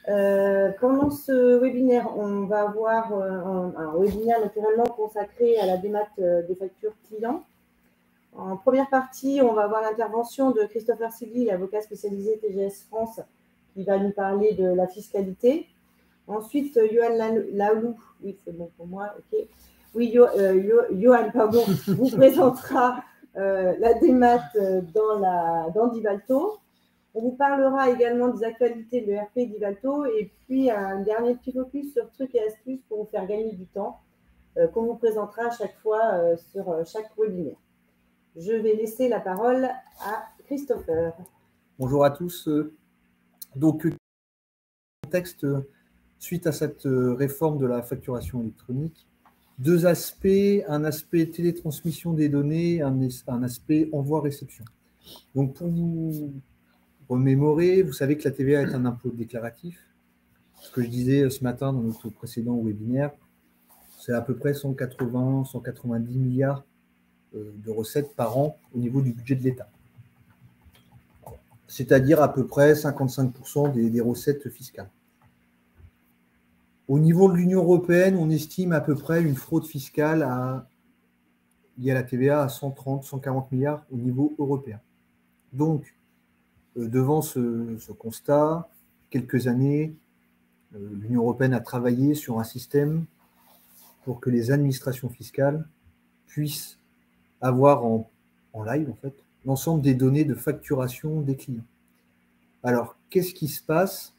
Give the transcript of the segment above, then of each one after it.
Pendant ce webinaire, on va avoir un webinaire naturellement consacré à la démat des factures clients. En première partie, on va avoir l'intervention de Christopher Sigli, avocat spécialisé TGS France, qui va nous parler de la fiscalité. Ensuite, Johan Laoulou, oui, c'est bon pour moi, ok. Oui, Johan, pardon, vous présentera la démat dans Divalto. On vous parlera également des actualités de l'ERP Divalto et puis un dernier petit focus sur trucs et astuces pour vous faire gagner du temps qu'on vous présentera à chaque fois sur chaque webinaire. Je vais laisser la parole à Christopher. Bonjour à tous. Donc, contexte suite à cette réforme de la facturation électronique, deux aspects, un aspect télétransmission des données, un aspect envoi-réception. Donc, pour vous remémorer, vous savez que la TVA est un impôt déclaratif. Ce que je disais ce matin dans notre précédent webinaire, c'est à peu près 180-190 milliards de recettes par an au niveau du budget de l'État. C'est-à-dire à peu près 55% des recettes fiscales. Au niveau de l'Union européenne, on estime à peu près une fraude fiscale liée à la TVA à 130-140 milliards au niveau européen. Donc, devant ce constat, quelques années, l'Union européenne a travaillé sur un système pour que les administrations fiscales puissent avoir en live, en fait, l'ensemble des données de facturation des clients. Alors, qu'est-ce qui se passe?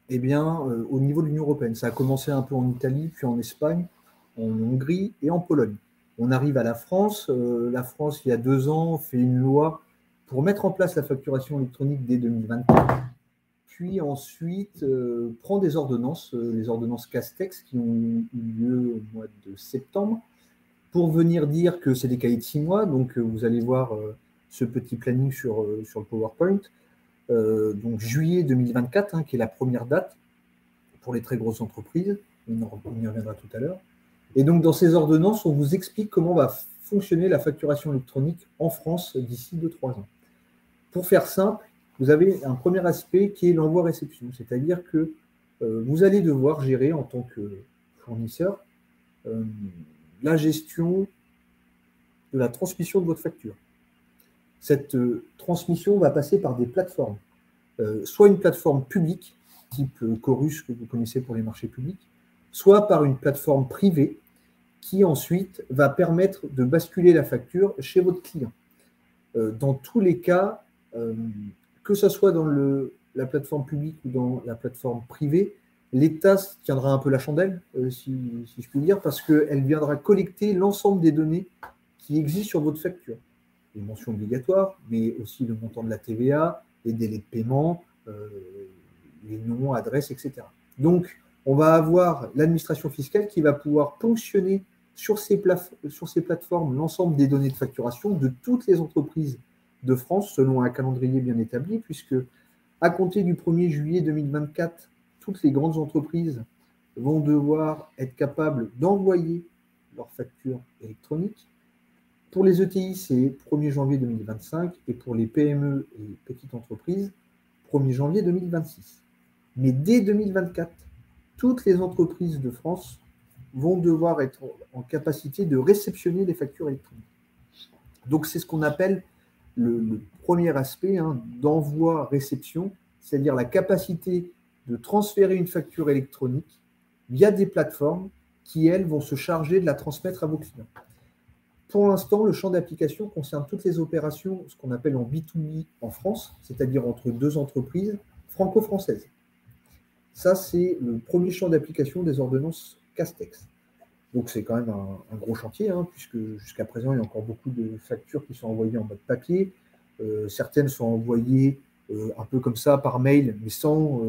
Eh bien, au niveau de l'Union européenne, ça a commencé un peu en Italie, puis en Espagne, en Hongrie et en Pologne. On arrive à la France. La France, il y a 2 ans, fait une loi pour mettre en place la facturation électronique dès 2024. Puis ensuite, prend des ordonnances, les ordonnances Castex, qui ont eu lieu au mois de septembre, pour venir dire que c'est des cahiers de 6 mois. Donc, vous allez voir ce petit planning sur le PowerPoint. Donc juillet 2024, qui est la première date pour les très grosses entreprises. On y reviendra tout à l'heure. Et donc, dans ces ordonnances, on vous explique comment va fonctionner la facturation électronique en France d'ici 2-3 ans. Pour faire simple, vous avez un premier aspect qui est l'envoi-réception, c'est-à-dire que vous allez devoir gérer en tant que fournisseur la gestion de la transmission de votre facture. Cette transmission va passer par des plateformes. Soit une plateforme publique, type Chorus que vous connaissez pour les marchés publics, soit par une plateforme privée qui ensuite va permettre de basculer la facture chez votre client. Dans tous les cas, que ce soit dans la plateforme publique ou dans la plateforme privée, l'État tiendra un peu la chandelle, si je puis dire, parce qu'elle viendra collecter l'ensemble des données qui existent sur votre facture. Les mentions obligatoires, mais aussi le montant de la TVA, les délais de paiement, les noms, adresses, etc. Donc, on va avoir l'administration fiscale qui va pouvoir ponctionner sur ces plateformes l'ensemble des données de facturation de toutes les entreprises de France selon un calendrier bien établi, puisque à compter du 1er juillet 2024, toutes les grandes entreprises vont devoir être capables d'envoyer leurs factures électroniques. Pour les ETI, c'est 1er janvier 2025 et pour les PME et petites entreprises, 1er janvier 2026. Mais dès 2024, toutes les entreprises de France vont devoir être en capacité de réceptionner les factures électroniques. Donc, c'est ce qu'on appelle le premier aspect d'envoi-réception, c'est-à-dire la capacité de transférer une facture électronique via des plateformes qui, elles, vont se charger de la transmettre à vos clients. Pour l'instant, le champ d'application concerne toutes les opérations, ce qu'on appelle en B2B en France, c'est-à-dire entre 2 entreprises franco-françaises. Ça, c'est le premier champ d'application des ordonnances Castex. Donc, c'est quand même un gros chantier, puisque jusqu'à présent, il y a encore beaucoup de factures qui sont envoyées en mode papier. Certaines sont envoyées un peu comme ça par mail, mais sans,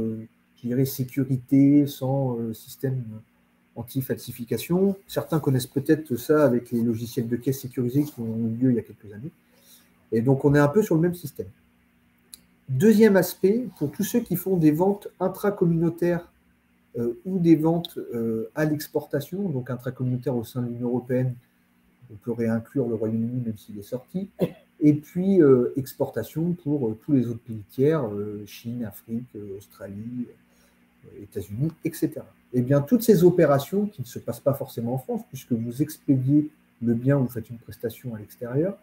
je dirais, sécurité, sans système anti-falsification. Certains connaissent peut-être ça avec les logiciels de caisse sécurisés qui ont eu lieu il y a quelques années. Et donc, on est un peu sur le même système. Deuxième aspect, pour tous ceux qui font des ventes intracommunautaires ou des ventes à l'exportation, donc intracommunautaires au sein de l'Union européenne, on peut réinclure le Royaume-Uni même s'il est sorti, et puis exportation pour tous les autres pays tiers, Chine, Afrique, Australie, États-Unis, etc. Eh bien, toutes ces opérations qui ne se passent pas forcément en France, puisque vous expédiez le bien, vous faites une prestation à l'extérieur,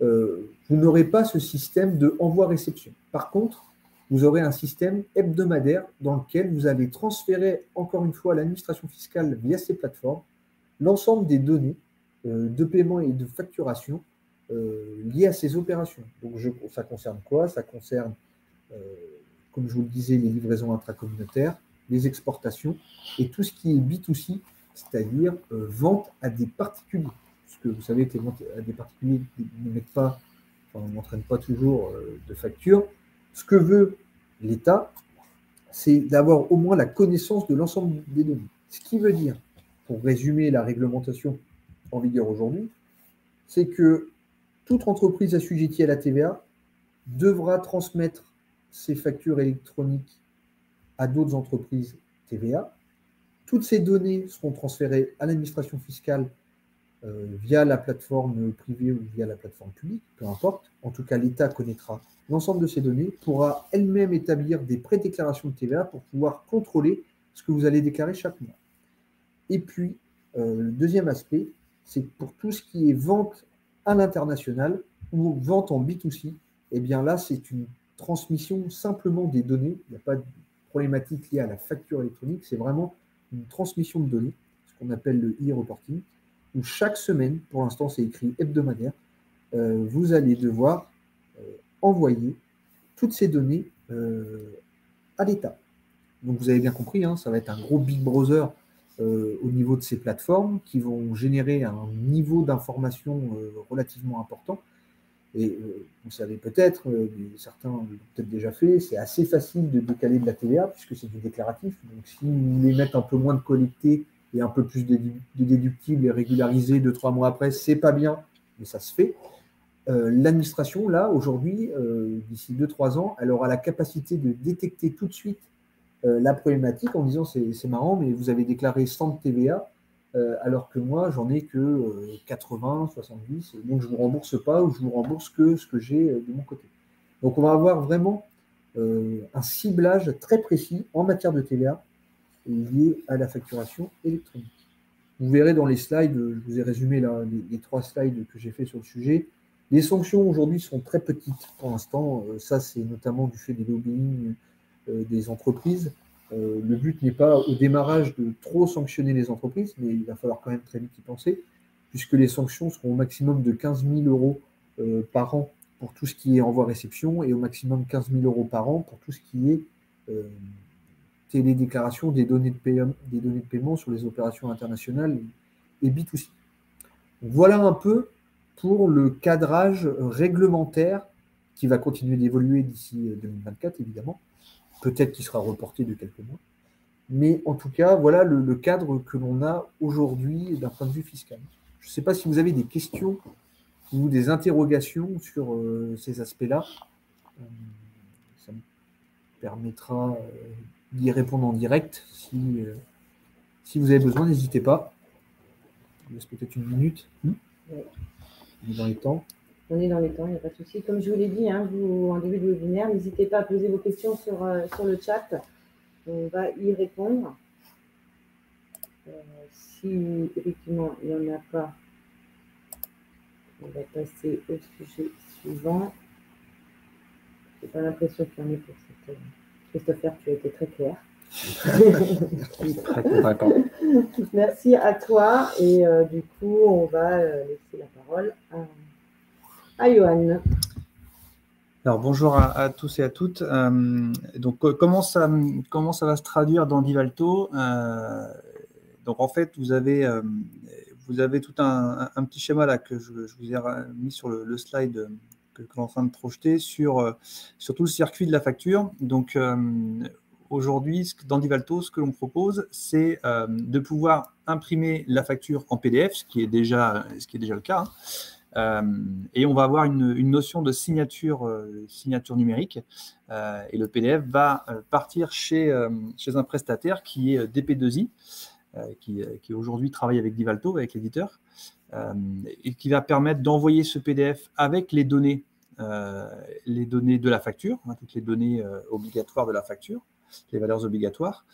vous n'aurez pas ce système de envoi-réception. Par contre, vous aurez un système hebdomadaire dans lequel vous allez transférer, encore une fois, à l'administration fiscale via ces plateformes, l'ensemble des données de paiement et de facturation liées à ces opérations. Donc, ça concerne quoi? Ça concerne, comme je vous le disais, les livraisons intracommunautaires, les exportations et tout ce qui est B2C, c'est-à-dire vente à des particuliers. Parce que vous savez que les ventes à des particuliers ne mettent pas, enfin, n'entraînent pas toujours de facture. Ce que veut l'État, c'est d'avoir au moins la connaissance de l'ensemble des données. Ce qui veut dire, pour résumer la réglementation en vigueur aujourd'hui, c'est que toute entreprise assujettie à la TVA devra transmettre ses factures électroniques à d'autres entreprises TVA. Toutes ces données seront transférées à l'administration fiscale via la plateforme privée ou via la plateforme publique, peu importe. En tout cas, l'État connaîtra l'ensemble de ces données, pourra elle-même établir des prédéclarations de TVA pour pouvoir contrôler ce que vous allez déclarer chaque mois. Et puis, le deuxième aspect, c'est pour tout ce qui est vente à l'international ou vente en B2C, eh bien là, c'est une transmission simplement des données. Il n'y a pas de problématique liée à la facture électronique, c'est vraiment une transmission de données, ce qu'on appelle le e-reporting, où chaque semaine, pour l'instant c'est écrit hebdomadaire, vous allez devoir envoyer toutes ces données à l'État. Donc vous avez bien compris, hein, ça va être un gros Big Brother au niveau de ces plateformes qui vont générer un niveau d'information relativement important. Et vous savez peut-être, certains l'ont peut-être déjà fait, c'est assez facile de décaler de la TVA puisque c'est du déclaratif. Donc si vous voulez mettre un peu moins de collecté et un peu plus de déductible et régularisé 2-3 mois après, c'est pas bien, mais ça se fait. L'administration, là, aujourd'hui, d'ici 2-3 ans, elle aura la capacité de détecter tout de suite la problématique en disant c'est marrant, mais vous avez déclaré 100 de TVA, alors que moi, j'en ai que 80, 70, donc je ne vous rembourse pas ou je vous rembourse que ce que j'ai de mon côté. Donc on va avoir vraiment un ciblage très précis en matière de TVA lié à la facturation électronique. Vous verrez dans les slides, je vous ai résumé là, les 3 slides que j'ai fait sur le sujet. Les sanctions aujourd'hui sont très petites pour l'instant. Ça, c'est notamment du fait des lobbying des entreprises. Le but n'est pas au démarrage de trop sanctionner les entreprises, mais il va falloir quand même très vite y penser, puisque les sanctions seront au maximum de 15 000 euros par an pour tout ce qui est envoi-réception et au maximum 15 000 euros par an pour tout ce qui est télédéclaration des données de paiement sur les opérations internationales et B2C. Voilà un peu pour le cadrage réglementaire qui va continuer d'évoluer d'ici 2024, évidemment. Peut-être qu'il sera reporté de quelques mois. Mais en tout cas, voilà le cadre que l'on a aujourd'hui d'un point de vue fiscal. Je ne sais pas si vous avez des questions ou des interrogations sur ces aspects-là. Ça me permettra d'y répondre en direct. Si vous avez besoin, n'hésitez pas. Je vous laisse peut-être une minute. Oui. On est dans les temps. On est dans les temps, il n'y a pas de souci. Comme je vous l'ai dit, hein, vous, en début de webinaire, n'hésitez pas à poser vos questions sur le chat. On va y répondre. Si effectivement il n'y en a pas, on va passer au sujet suivant. Je n'ai pas l'impression qu'il y en ait pour cette. Christopher, tu as été très clair. Très convaincant. Merci à toi. Et du coup, on va laisser la parole à Johan. Alors bonjour à tous et à toutes. Donc comment ça va se traduire dans Divalto? Donc en fait vous avez tout un petit schéma là que je vous ai mis sur le slide que l'on est en train de projeter sur tout le circuit de la facture. Donc aujourd'hui dans Divalto, ce que l'on propose, c'est de pouvoir imprimer la facture en PDF, ce qui est déjà le cas. Et on va avoir une notion de signature numérique et le PDF va partir chez un prestataire qui est DP2I qui aujourd'hui travaille avec Divalto, avec l'éditeur et qui va permettre d'envoyer ce PDF avec les données de la facture, toutes les données obligatoires de la facture. les valeurs obligatoires.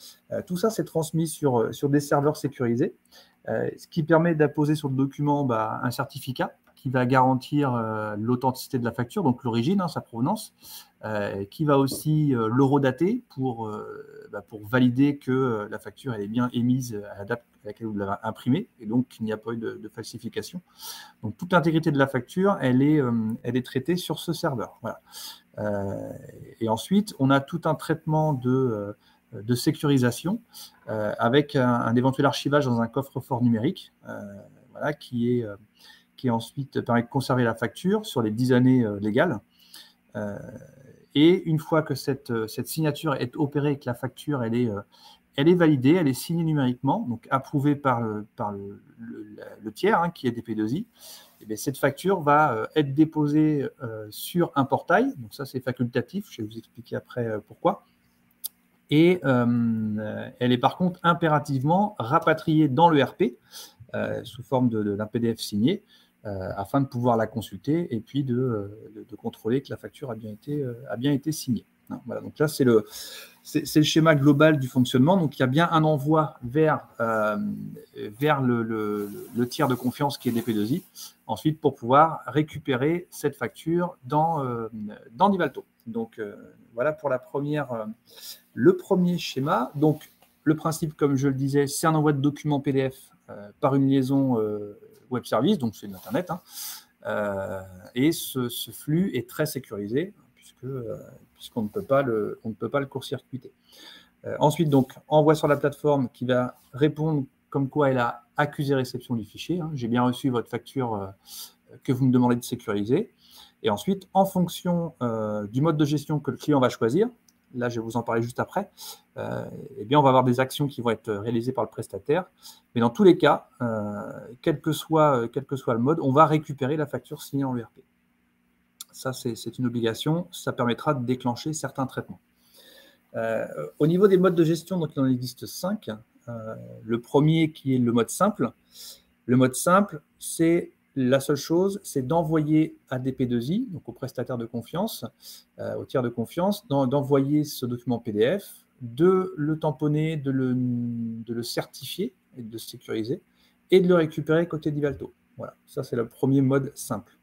Tout ça, c'est transmis sur des serveurs sécurisés, ce qui permet d'apposer sur le document un certificat qui va garantir l'authenticité de la facture, donc l'origine, sa provenance, qui va aussi l'horodater pour valider que la facture elle est bien émise à la date à laquelle vous l'avez imprimée, et donc qu'il n'y a pas eu de falsification. Donc toute l'intégrité de la facture, elle est traitée sur ce serveur. Voilà. Et ensuite, on a tout un traitement de sécurisation avec un éventuel archivage dans un coffre-fort numérique, voilà, qui ensuite permet de conserver la facture sur les 10 années légales. Et une fois que cette signature est opérée et que la facture elle est validée, elle est signée numériquement, donc approuvée par le tiers, qui est DP2I, et bien cette facture va être déposée sur un portail. Donc ça, c'est facultatif. Je vais vous expliquer après pourquoi. Et elle est par contre impérativement rapatriée dans le RP sous forme d'un PDF signé, afin de pouvoir la consulter et puis de contrôler que la facture a bien été signée. Voilà, donc là, c'est le schéma global du fonctionnement. Donc, il y a bien un envoi vers le tiers de confiance qui est DP2I, ensuite pour pouvoir récupérer cette facture dans Divalto. Donc, voilà pour le premier schéma. Donc, le principe, comme je le disais, c'est un envoi de documents PDF par une liaison web service, donc c'est Internet, et ce flux est très sécurisé puisqu'on ne peut pas le court-circuiter. Ensuite, donc, envoi sur la plateforme qui va répondre comme quoi elle a accusé réception du fichier. J'ai bien reçu votre facture que vous me demandez de sécuriser. Et ensuite, en fonction du mode de gestion que le client va choisir, là, je vais vous en parler juste après, eh bien, on va avoir des actions qui vont être réalisées par le prestataire. Mais dans tous les cas, quel que soit le mode, on va récupérer la facture signée en ERP. Ça, c'est une obligation. Ça permettra de déclencher certains traitements. Au niveau des modes de gestion, donc, il en existe 5. Le premier qui est le mode simple. Le mode simple, c'est la seule chose, c'est d'envoyer à DP2I, donc au prestataire de confiance, au tiers de confiance, d'envoyer ce document PDF, de le tamponner, de le certifier et de le sécuriser, et de le récupérer côté Divalto. Voilà, ça c'est le premier mode simple.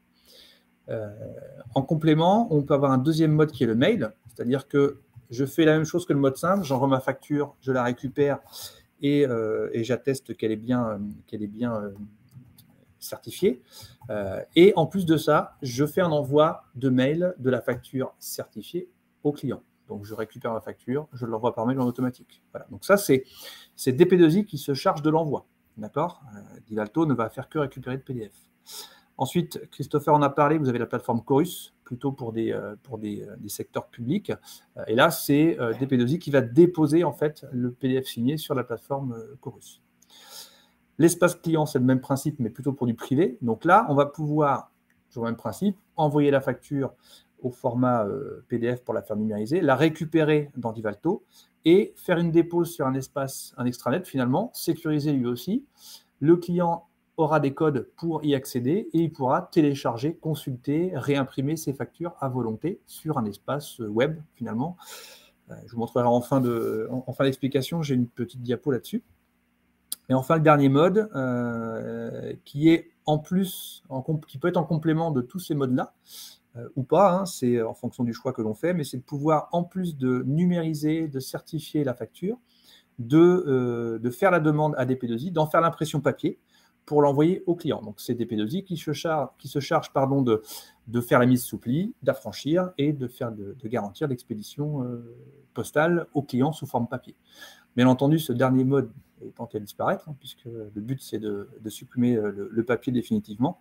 En complément, on peut avoir un deuxième mode qui est le mail, c'est-à-dire que je fais la même chose que le mode simple, j'envoie ma facture, je la récupère et j'atteste qu'elle est bien certifiée. Et en plus de ça, je fais un envoi de mail de la facture certifiée au client. Donc, je récupère ma facture, je l'envoie par mail en automatique. Voilà. Donc, ça, c'est DP2I qui se charge de l'envoi. D'accord ? Divalto ne va faire que récupérer de PDF. Ensuite, Christopher en a parlé, vous avez la plateforme Chorus, plutôt pour des secteurs publics. Et là, c'est DP2I qui va déposer en fait le PDF signé sur la plateforme Chorus. L'espace client, c'est le même principe, mais plutôt pour du privé. Donc là, on va pouvoir, toujours le même principe, envoyer la facture au format PDF pour la faire numériser, la récupérer dans Divalto et faire une dépose sur un extranet finalement, sécurisé lui aussi. Le client aura des codes pour y accéder et il pourra télécharger, consulter, réimprimer ses factures à volonté sur un espace web finalement. Je vous montrerai en fin d'explication, j'ai une petite diapo là-dessus. Et enfin, le dernier mode, qui est en plus, qui peut être en complément de tous ces modes-là, ou pas, c'est en fonction du choix que l'on fait, mais c'est de pouvoir, en plus de numériser, de certifier la facture, de faire la demande à DP2I, d'en faire l'impression papier pour l'envoyer au client. Donc, c'est DP2I qui se charge de faire la mise sous pli, d'affranchir et de garantir l'expédition postale au client sous forme papier. Bien entendu, ce dernier mode est tenté à disparaître, puisque le but, c'est de supprimer le papier définitivement.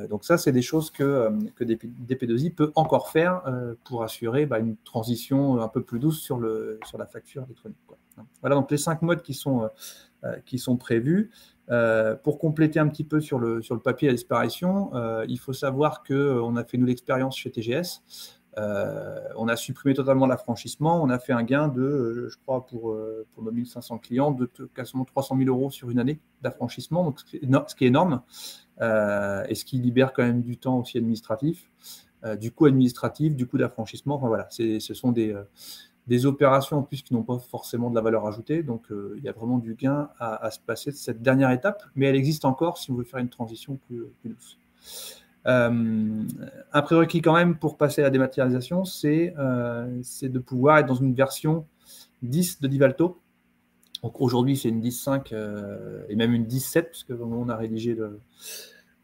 Donc ça, c'est des choses que DP2I peut encore faire pour assurer une transition un peu plus douce sur la facture électronique, quoi. Voilà donc les 5 modes qui sont prévus. Pour compléter un petit peu sur le papier à disparition, il faut savoir qu'on a fait, nous, l'expérience chez TGS. On a supprimé totalement l'affranchissement. On a fait un gain de, je crois, pour nos 1500 clients, de quasiment 300 000 € sur une année d'affranchissement, donc ce qui est énorme, et ce qui libère quand même du temps aussi administratif, du coût administratif, du coût d'affranchissement. Enfin, voilà, ce sont des des opérations en plus qui n'ont pas forcément de la valeur ajoutée. Donc, il y a vraiment du gain à se passer de cette dernière étape, mais elle existe encore si vous voulez faire une transition plus douce. Un prérequis quand même pour passer à la dématérialisation, c'est de pouvoir être dans une version 10 de Divalto. Donc aujourd'hui, c'est une 10.5 et même une 10.7, puisque on a rédigé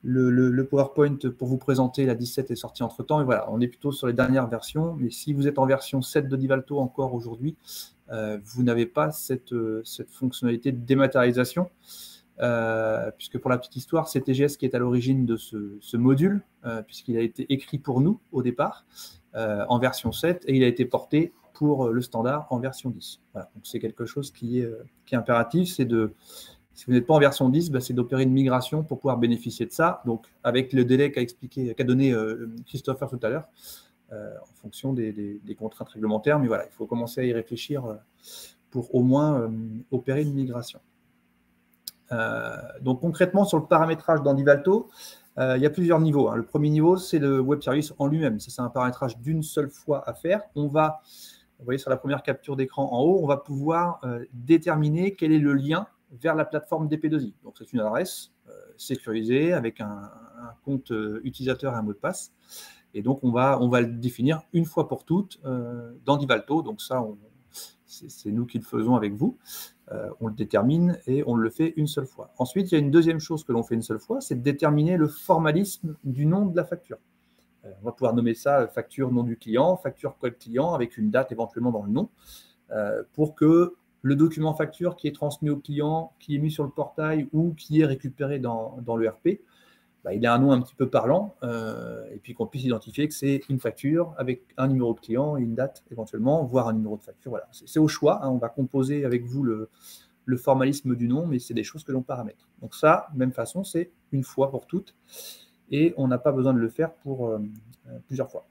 le PowerPoint pour vous présenter. La 17 est sortie entre-temps. Et voilà, on est plutôt sur les dernières versions. Mais si vous êtes en version 7 de Divalto encore aujourd'hui, vous n'avez pas cette fonctionnalité de dématérialisation. Puisque pour la petite histoire, c'est TGS qui est à l'origine de ce module, puisqu'il a été écrit pour nous au départ en version 7 et il a été porté pour le standard en version 10. Voilà. Donc c'est quelque chose qui est impératif, c'est si vous n'êtes pas en version 10, c'est d'opérer une migration pour pouvoir bénéficier de ça. Donc avec le délai qu'a donné Christopher tout à l'heure, en fonction des contraintes réglementaires, mais voilà, il faut commencer à y réfléchir pour au moins opérer une migration. Donc concrètement, sur le paramétrage dans Divalto, il y a plusieurs niveaux. Le premier niveau, c'est le web service en lui-même. Ça, c'est un paramétrage d'une seule fois à faire. On va, vous voyez sur la première capture d'écran en haut, on va pouvoir déterminer quel est le lien vers la plateforme DP2I. Donc c'est une adresse sécurisée avec un compte utilisateur et un mot de passe. Et donc on va le définir une fois pour toutes dans Divalto. Donc ça, c'est nous qui le faisons avec vous. On le détermine et on le fait une seule fois. Ensuite, il y a une deuxième chose que l'on fait une seule fois, c'est de déterminer le formalisme du nom de la facture. On va pouvoir nommer ça facture nom du client, facture code client, avec une date éventuellement dans le nom, pour que le document facture qui est transmis au client, qui est mis sur le portail ou qui est récupéré dans l'ERP, il a un nom un petit peu parlant, et puis qu'on puisse identifier que c'est une facture avec un numéro de client et une date éventuellement, voire un numéro de facture. Voilà. C'est au choix, on va composer avec vous le formalisme du nom, mais c'est des choses que l'on paramètre. Donc ça, même façon, c'est une fois pour toutes, et on n'a pas besoin de le faire pour plusieurs fois.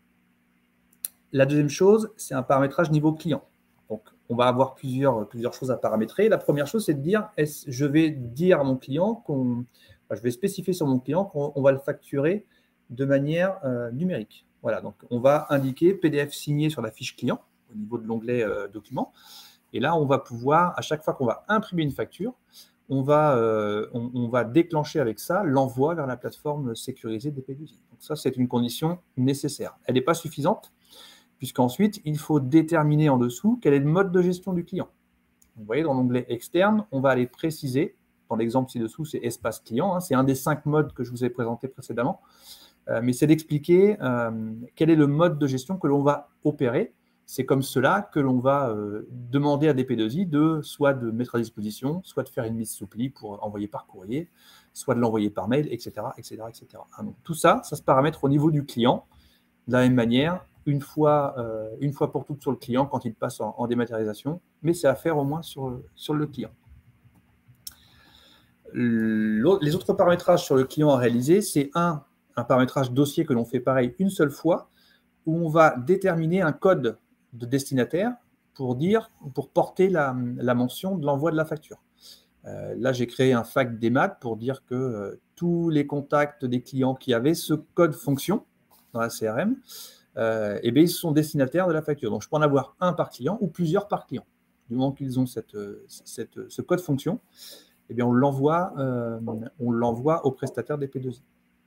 La deuxième chose, c'est un paramétrage niveau client. Donc on va avoir plusieurs choses à paramétrer. La première chose, c'est de dire, je vais dire à mon client je vais spécifier sur mon client qu'on va le facturer de manière numérique. Voilà, donc on va indiquer PDF signé sur la fiche client au niveau de l'onglet document. Et là, on va pouvoir, à chaque fois qu'on va imprimer une facture, on va déclencher avec ça l'envoi vers la plateforme sécurisée DP2I. Donc ça, c'est une condition nécessaire. Elle n'est pas suffisante, puisqu'ensuite, il faut déterminer en dessous quel est le mode de gestion du client. Vous voyez, dans l'onglet externe, on va aller préciser. Dans l'exemple ci-dessous, c'est espace client. C'est un des 5 modes que je vous ai présenté précédemment. Mais c'est d'expliquer quel est le mode de gestion que l'on va opérer. C'est comme cela que l'on va demander à DP2I soit de mettre à disposition, soit de faire une mise sous pli pour envoyer par courrier, soit de l'envoyer par mail, etc. etc., etc. Donc, tout ça, ça se paramètre au niveau du client. De la même manière, une fois pour toutes sur le client quand il passe en dématérialisation, mais c'est à faire au moins sur le client. Les autres paramétrages sur le client à réaliser, c'est un paramétrage dossier que l'on fait pareil une seule fois, où on va déterminer un code de destinataire pour porter la mention de l'envoi de la facture. Là, j'ai créé un fac démat pour dire que tous les contacts des clients qui avaient ce code fonction dans la CRM, ils sont destinataires de la facture. Donc, je peux en avoir un par client ou plusieurs par client. Du moment qu'ils ont ce code fonction, on l'envoie au prestataire DP2I.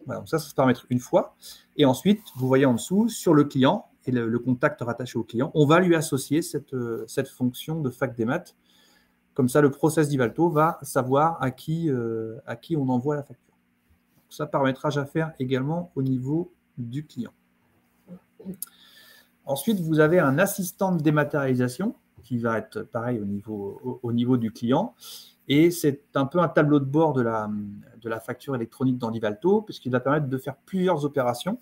Voilà, donc ça se paramètre une fois. Et ensuite, vous voyez en dessous, sur le client et le contact rattaché au client, on va lui associer cette fonction de fac démat. Comme ça, le process Divalto va savoir à qui on envoie la facture. Donc, ça, paramétrage à faire également au niveau du client. Ensuite, vous avez un assistant de dématérialisation qui va être pareil au niveau du client. Et c'est un peu un tableau de bord de la facture électronique dans Divalto, puisqu'il va permettre de faire plusieurs opérations.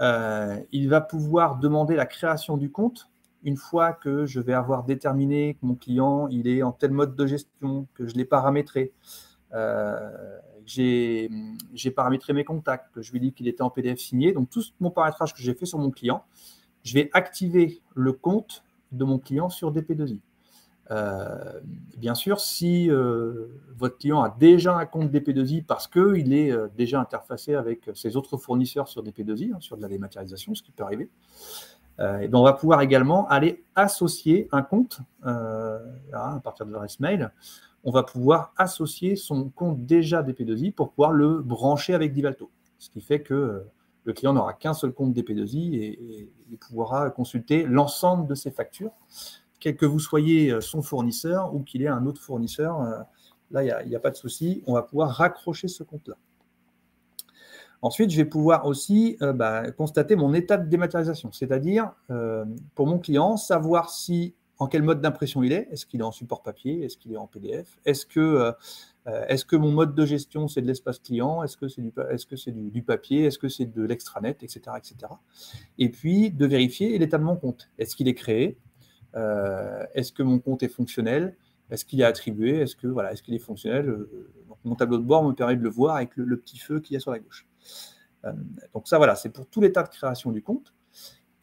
Il va pouvoir demander la création du compte une fois que je vais avoir déterminé que mon client il est en tel mode de gestion, que je l'ai paramétré, j'ai paramétré mes contacts, que je lui dis qu'il était en PDF signé. Donc, tout mon paramétrage que j'ai fait sur mon client, je vais activer le compte de mon client sur DP2I. Bien sûr, si votre client a déjà un compte DP2I parce qu'il est déjà interfacé avec ses autres fournisseurs sur DP2I, sur de la dématérialisation, ce qui peut arriver, Et ben on va pouvoir également aller associer un compte à partir de l'adresse mail. On va pouvoir associer son compte déjà DP2I pour pouvoir le brancher avec Divalto. Ce qui fait que le client n'aura qu'un seul compte DP2I et il pourra consulter l'ensemble de ses factures, quel que vous soyez son fournisseur ou qu'il ait un autre fournisseur. Là, il n'y a pas de souci. On va pouvoir raccrocher ce compte-là. Ensuite, je vais pouvoir aussi constater mon état de dématérialisation, c'est-à-dire, pour mon client, savoir en quel mode d'impression il est. Est-ce qu'il est en support papier? Est-ce qu'il est en PDF? Est-ce que mon mode de gestion, c'est de l'espace client? Est-ce que c'est du papier? Est-ce que c'est de l'extranet, etc., etc. Et puis, de vérifier l'état de mon compte. Est-ce qu'il est créé? Est-ce que mon compte est fonctionnel? Est-ce qu'il est attribué? Est-ce qu'il est fonctionnel? Donc, mon tableau de bord me permet de le voir avec le petit feu qu'il y a sur la gauche. Donc ça, voilà, c'est pour tout l'état de création du compte.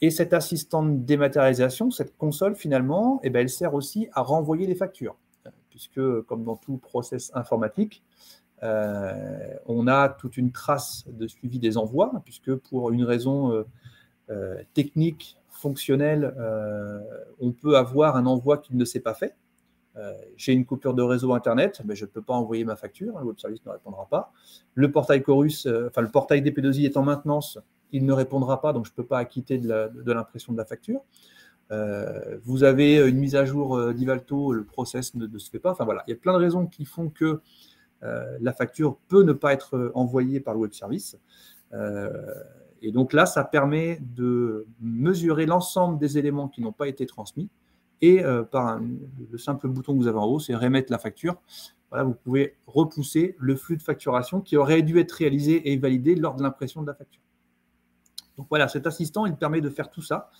Et cet assistant de dématérialisation, cette console, finalement, elle sert aussi à renvoyer les factures. Puisque, comme dans tout process informatique, on a toute une trace de suivi des envois, puisque pour une raison technique, fonctionnelle, on peut avoir un envoi qui ne s'est pas fait. J'ai une coupure de réseau Internet, mais je ne peux pas envoyer ma facture, le web service ne répondra pas. Le portail Chorus, le portail DP2I est en maintenance, il ne répondra pas, donc je ne peux pas acquitter de l'impression de la facture. Vous avez une mise à jour Divalto, le process ne se fait pas. Enfin voilà, il y a plein de raisons qui font que la facture peut ne pas être envoyée par le web service. Et donc là, ça permet de mesurer l'ensemble des éléments qui n'ont pas été transmis. Et par le simple bouton que vous avez en haut, c'est remettre la facture. Voilà, vous pouvez repousser le flux de facturation qui aurait dû être réalisé et validé lors de l'impression de la facture. Donc voilà, cet assistant, il permet de faire tout ça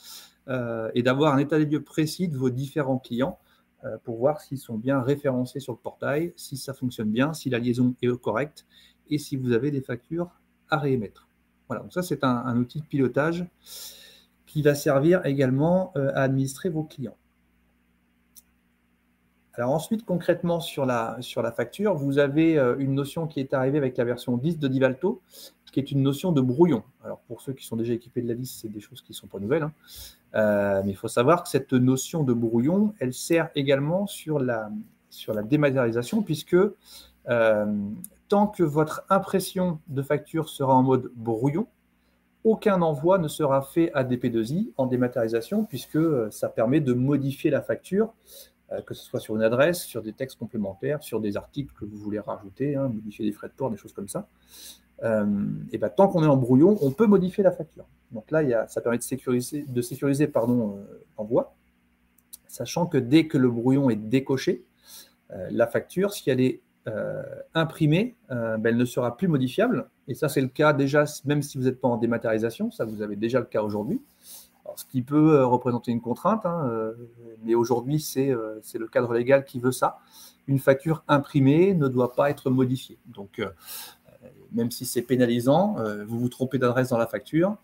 et d'avoir un état des lieux précis de vos différents clients pour voir s'ils sont bien référencés sur le portail, si ça fonctionne bien, si la liaison est correcte et si vous avez des factures à réémettre. Voilà, donc ça, c'est un outil de pilotage qui va servir également à administrer vos clients. Alors ensuite, concrètement, sur la facture, vous avez une notion qui est arrivée avec la version 10 de Divalto, qui est une notion de brouillon. Alors pour ceux qui sont déjà équipés de la liste, c'est des choses qui ne sont pas nouvelles. Mais il faut savoir que cette notion de brouillon, elle sert également sur la dématérialisation, puisque tant que votre impression de facture sera en mode brouillon, aucun envoi ne sera fait à DP2I en dématérialisation, puisque ça permet de modifier la facture, que ce soit sur une adresse, sur des textes complémentaires, sur des articles que vous voulez rajouter, modifier des frais de port, des choses comme ça. Et tant qu'on est en brouillon, on peut modifier la facture. Donc là, ça permet de sécuriser l'envoi, sachant que dès que le brouillon est décoché, la facture, si elle est imprimée, elle ne sera plus modifiable. Et ça, c'est le cas déjà, même si vous n'êtes pas en dématérialisation, ça vous avez déjà le cas aujourd'hui. Ce qui peut représenter une contrainte, mais aujourd'hui, c'est le cadre légal qui veut ça. Une facture imprimée ne doit pas être modifiée. Donc, même si c'est pénalisant, vous vous trompez d'adresse dans la facture,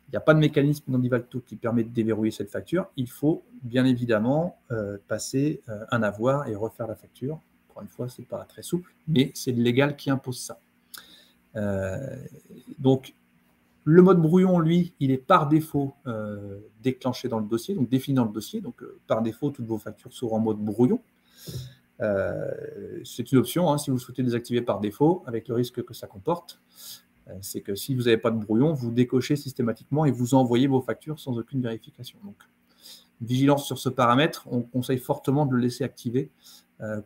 il n'y a pas de mécanisme dans Divalto qui permet de déverrouiller cette facture. Il faut bien évidemment passer un avoir et refaire la facture. Encore une fois, ce n'est pas très souple, mais c'est le légal qui impose ça. Donc, le mode brouillon, lui, il est par défaut déclenché dans le dossier, donc défini dans le dossier. Donc, par défaut, toutes vos factures seront en mode brouillon. C'est une option, si vous souhaitez désactiver par défaut, avec le risque que ça comporte. C'est que si vous n'avez pas de brouillon, vous décochez systématiquement et vous envoyez vos factures sans aucune vérification. Donc, vigilance sur ce paramètre, on conseille fortement de le laisser activer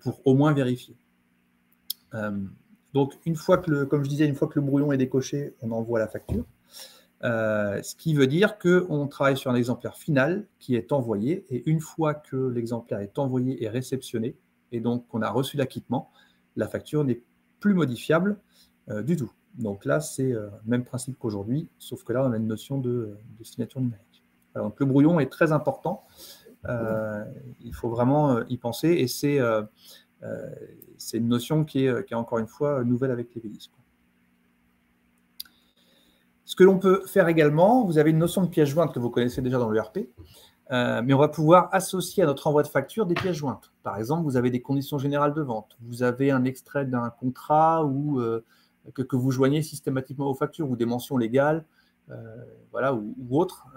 pour au moins vérifier. Donc, comme je disais, une fois que le brouillon est décoché, on envoie la facture. Ce qui veut dire qu'on travaille sur un exemplaire final qui est envoyé, et une fois que l'exemplaire est envoyé et réceptionné, et donc qu'on a reçu l'acquittement, la facture n'est plus modifiable du tout. Donc là, c'est le même principe qu'aujourd'hui, sauf que là, on a une notion de signature numérique. Alors, donc le brouillon est très important, il faut vraiment y penser, et c'est une notion qui est encore une fois nouvelle avec les VLIS. Ce que l'on peut faire également, vous avez une notion de pièce jointe que vous connaissez déjà dans l'ERP, mais on va pouvoir associer à notre envoi de facture des pièces jointes. Par exemple, vous avez des conditions générales de vente, vous avez un extrait d'un contrat ou que vous joignez systématiquement aux factures ou des mentions légales, voilà, ou autres.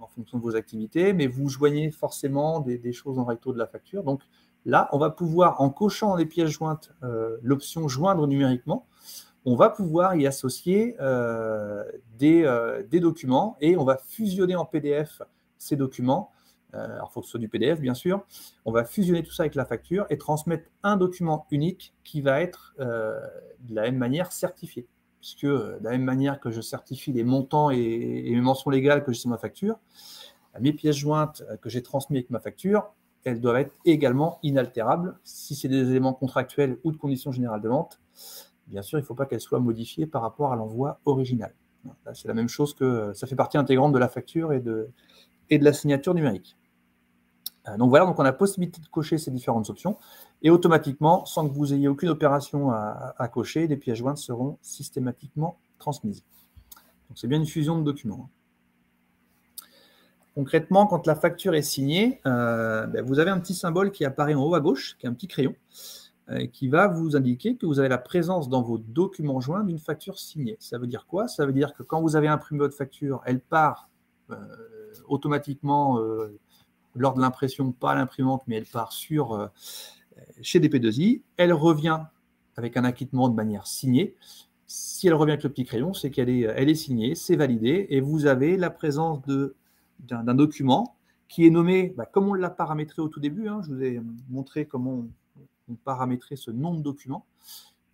en fonction de vos activités, mais vous joignez forcément des choses en recto de la facture. Donc là, on va pouvoir, en cochant dans les pièces jointes l'option « Joindre numériquement », on va pouvoir y associer des documents et on va fusionner en PDF ces documents. Alors, il faut que ce soit du PDF, bien sûr. On va fusionner tout ça avec la facture et transmettre un document unique qui va être de la même manière certifié. Puisque de la même manière que je certifie les montants et mes mentions légales que j'ai sur ma facture, mes pièces jointes que j'ai transmises avec ma facture, elles doivent être également inaltérables. Si c'est des éléments contractuels ou de conditions générales de vente, bien sûr, il ne faut pas qu'elles soient modifiées par rapport à l'envoi original. C'est la même chose que ça fait partie intégrante de la facture et de la signature numérique. Donc voilà, donc on a la possibilité de cocher ces différentes options et automatiquement, sans que vous ayez aucune opération à cocher, les pièces jointes seront systématiquement transmises. Donc c'est bien une fusion de documents. Concrètement, quand la facture est signée, vous avez un petit symbole qui apparaît en haut à gauche, qui est un petit crayon, qui va vous indiquer que vous avez la présence dans vos documents joints d'une facture signée. Ça veut dire quoi? Ça veut dire que quand vous avez imprimé votre facture, elle part automatiquement lors de l'impression, pas à l'imprimante, mais elle part chez DP2I. Elle revient avec un acquittement de manière signée. Si elle revient avec le petit crayon, c'est qu'elle est signée, c'est validé, et vous avez la présence d'un document qui est nommé, comme on l'a paramétré au tout début, je vous ai montré comment on paramétrer ce nom de document,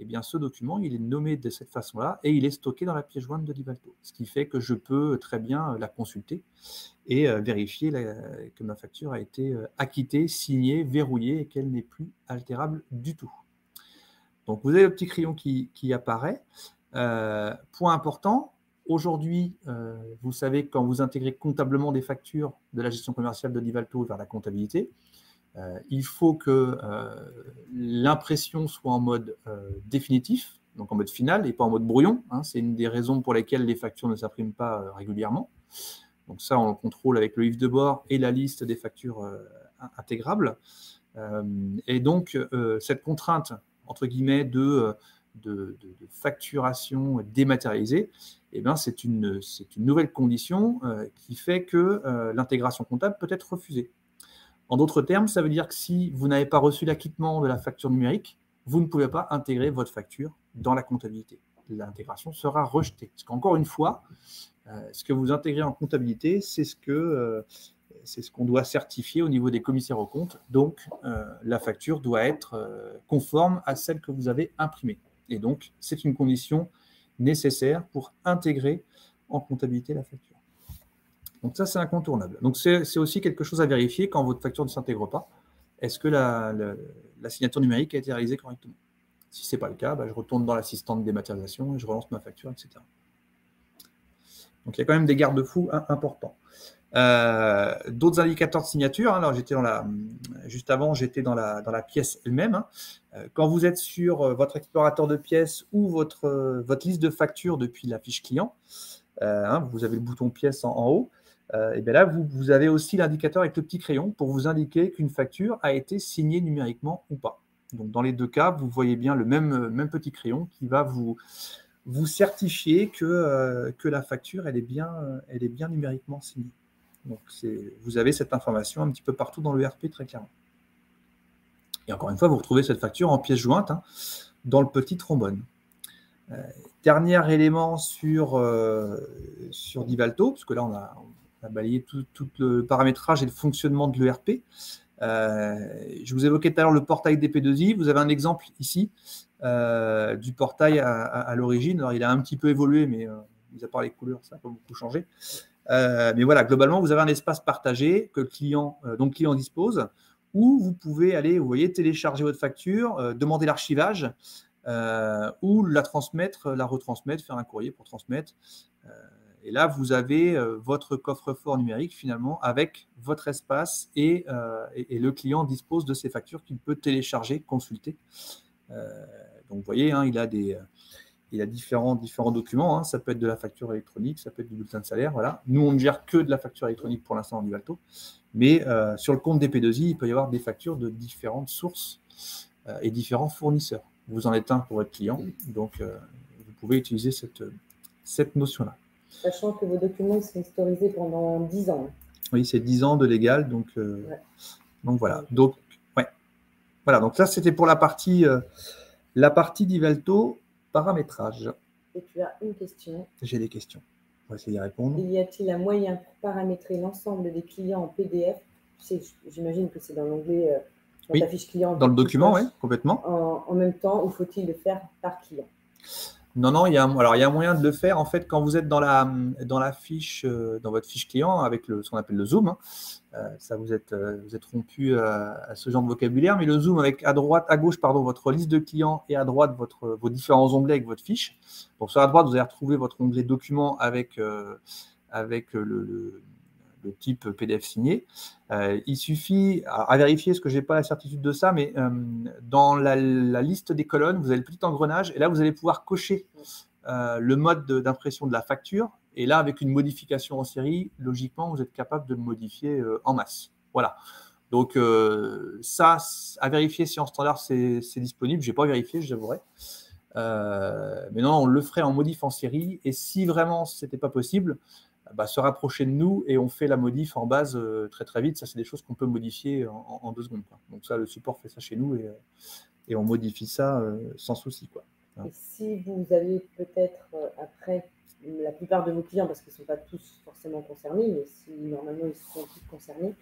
et bien ce document, il est nommé de cette façon-là et il est stocké dans la pièce jointe de Divalto. Ce qui fait que je peux très bien la consulter et vérifier que ma facture a été acquittée, signée, verrouillée et qu'elle n'est plus altérable du tout. Donc vous avez le petit crayon qui apparaît. Point important, aujourd'hui, vous savez que quand vous intégrez comptablement des factures de la gestion commerciale de Divalto vers la comptabilité, il faut que l'impression soit en mode définitif, donc en mode final et pas en mode brouillon. C'est une des raisons pour lesquelles les factures ne s'impriment pas régulièrement. Donc ça, on le contrôle avec le livre de bord et la liste des factures intégrables. Et donc, cette contrainte, entre guillemets, de facturation dématérialisée, c'est une nouvelle condition qui fait que l'intégration comptable peut être refusée. En d'autres termes, ça veut dire que si vous n'avez pas reçu l'acquittement de la facture numérique, vous ne pouvez pas intégrer votre facture dans la comptabilité. L'intégration sera rejetée. Parce qu'encore une fois, ce que vous intégrez en comptabilité, c'est ce qu'on doit certifier au niveau des commissaires aux comptes. Donc, la facture doit être conforme à celle que vous avez imprimée. Et donc, c'est une condition nécessaire pour intégrer en comptabilité la facture. Donc ça, c'est incontournable. Donc c'est aussi quelque chose à vérifier quand votre facture ne s'intègre pas. Est-ce que la signature numérique a été réalisée correctement? Si ce n'est pas le cas, je retourne dans l'assistant de dématérialisation et je relance ma facture, etc. Donc il y a quand même des garde-fous importants. D'autres indicateurs de signature. Alors juste avant, j'étais dans la pièce elle-même. Quand vous êtes sur votre explorateur de pièces ou votre liste de factures depuis la fiche client, vous avez le bouton pièce en haut. Et bien là, vous avez aussi l'indicateur avec le petit crayon pour vous indiquer qu'une facture a été signée numériquement ou pas. Donc, dans les deux cas, vous voyez bien le même petit crayon qui va vous certifier que la facture, elle est bien numériquement signée. Donc, vous avez cette information un petit peu partout dans le ERP très clairement. Et encore une fois, vous retrouvez cette facture en pièce jointe dans le petit trombone. Dernier élément sur Divalto, parce que là, on a balayé tout le paramétrage et le fonctionnement de l'ERP. Je vous évoquais tout à l'heure le portail DP2I. Vous avez un exemple ici du portail à l'origine. Alors, il a un petit peu évolué, mais mis à part les couleurs, ça n'a pas beaucoup changé. Mais voilà, globalement, vous avez un espace partagé que dont le client dispose, où vous pouvez aller, vous voyez, télécharger votre facture, demander l'archivage, ou la retransmettre, faire un courrier pour transmettre. Et là, vous avez votre coffre-fort numérique finalement avec votre espace et le client dispose de ces factures qu'il peut télécharger, consulter. Donc, vous voyez, il a différents documents. Ça peut être de la facture électronique, ça peut être du bulletin de salaire. Voilà. Nous, on ne gère que de la facture électronique pour l'instant en Divalto. Mais sur le compte DP2I, il peut y avoir des factures de différentes sources et différents fournisseurs. Vous en êtes un pour votre client, donc vous pouvez utiliser cette notion-là. Sachant que vos documents sont historisés pendant 10 ans. Oui, c'est 10 ans de légal, donc voilà. Donc, ouais. Voilà, donc ça, c'était pour la partie d'Ivalto, paramétrage. Et tu as une question. J'ai des questions. On va essayer d'y répondre. Y a-t-il un moyen pour paramétrer l'ensemble des clients en PDF? J'imagine que c'est dans l'onglet, dans ta fiche client. Dans le document, oui, complètement. En même temps, ou faut-il le faire par client? Non, il y a un moyen de le faire. En fait, quand vous êtes dans la fiche, dans votre fiche client avec ce qu'on appelle le zoom, ça vous êtes rompu à ce genre de vocabulaire, mais le zoom avec à gauche, votre liste de clients et à droite vos différents onglets avec votre fiche. Donc sur la droite, vous allez retrouver votre onglet documents avec le type PDF signé. Il suffit à vérifier, parce que je n'ai pas la certitude de ça, mais dans la liste des colonnes, vous avez le petit engrenage et là, vous allez pouvoir cocher le mode d'impression de la facture. Et là, avec une modification en série, logiquement, vous êtes capable de le modifier en masse. Voilà. Donc, ça, à vérifier si en standard, c'est disponible. Je n'ai pas vérifié, je l'avouerai. Mais non, on le ferait en modif en série. Et si vraiment ce n'était pas possible, se rapprocher de nous et on fait la modif en base très très vite. Ça, c'est des choses qu'on peut modifier en 2 secondes, quoi. Donc ça, le support fait ça chez nous et on modifie ça sans souci, quoi. Et si vous avez peut-être après la plupart de vos clients, parce qu'ils ne sont pas tous forcément concernés, mais si normalement ils sont tous concernés,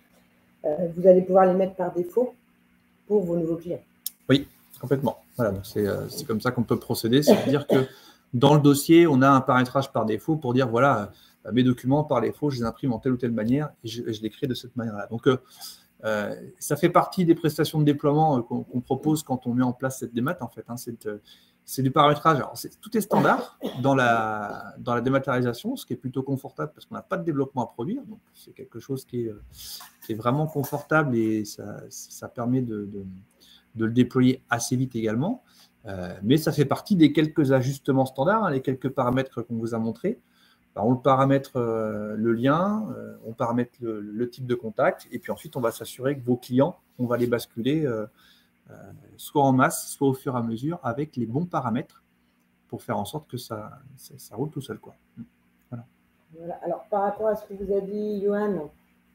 vous allez pouvoir les mettre par défaut pour vos nouveaux clients. Oui, complètement. Voilà, donc c'est comme ça qu'on peut procéder. C'est-à-dire que dans le dossier, on a un paramétrage par défaut pour dire, voilà, mes documents, par défaut, je les imprime en telle ou telle manière et je les crée de cette manière-là. Donc, ça fait partie des prestations de déploiement qu'on propose quand on met en place cette démat, en fait. Hein, c'est du paramétrage. Alors, tout est standard dans la dématérialisation, ce qui est plutôt confortable parce qu'on n'a pas de développement à produire. Donc, c'est quelque chose qui est vraiment confortable et ça permet de le déployer assez vite également. Mais ça fait partie des quelques ajustements standards, hein, les quelques paramètres qu'on vous a montrés. On le paramètre le lien, on paramètre le type de contact, et puis ensuite, on va s'assurer que vos clients, on va les basculer soit en masse, soit au fur et à mesure, avec les bons paramètres pour faire en sorte que ça roule tout seul, quoi. Voilà. Alors, par rapport à ce que vous a dit Johan,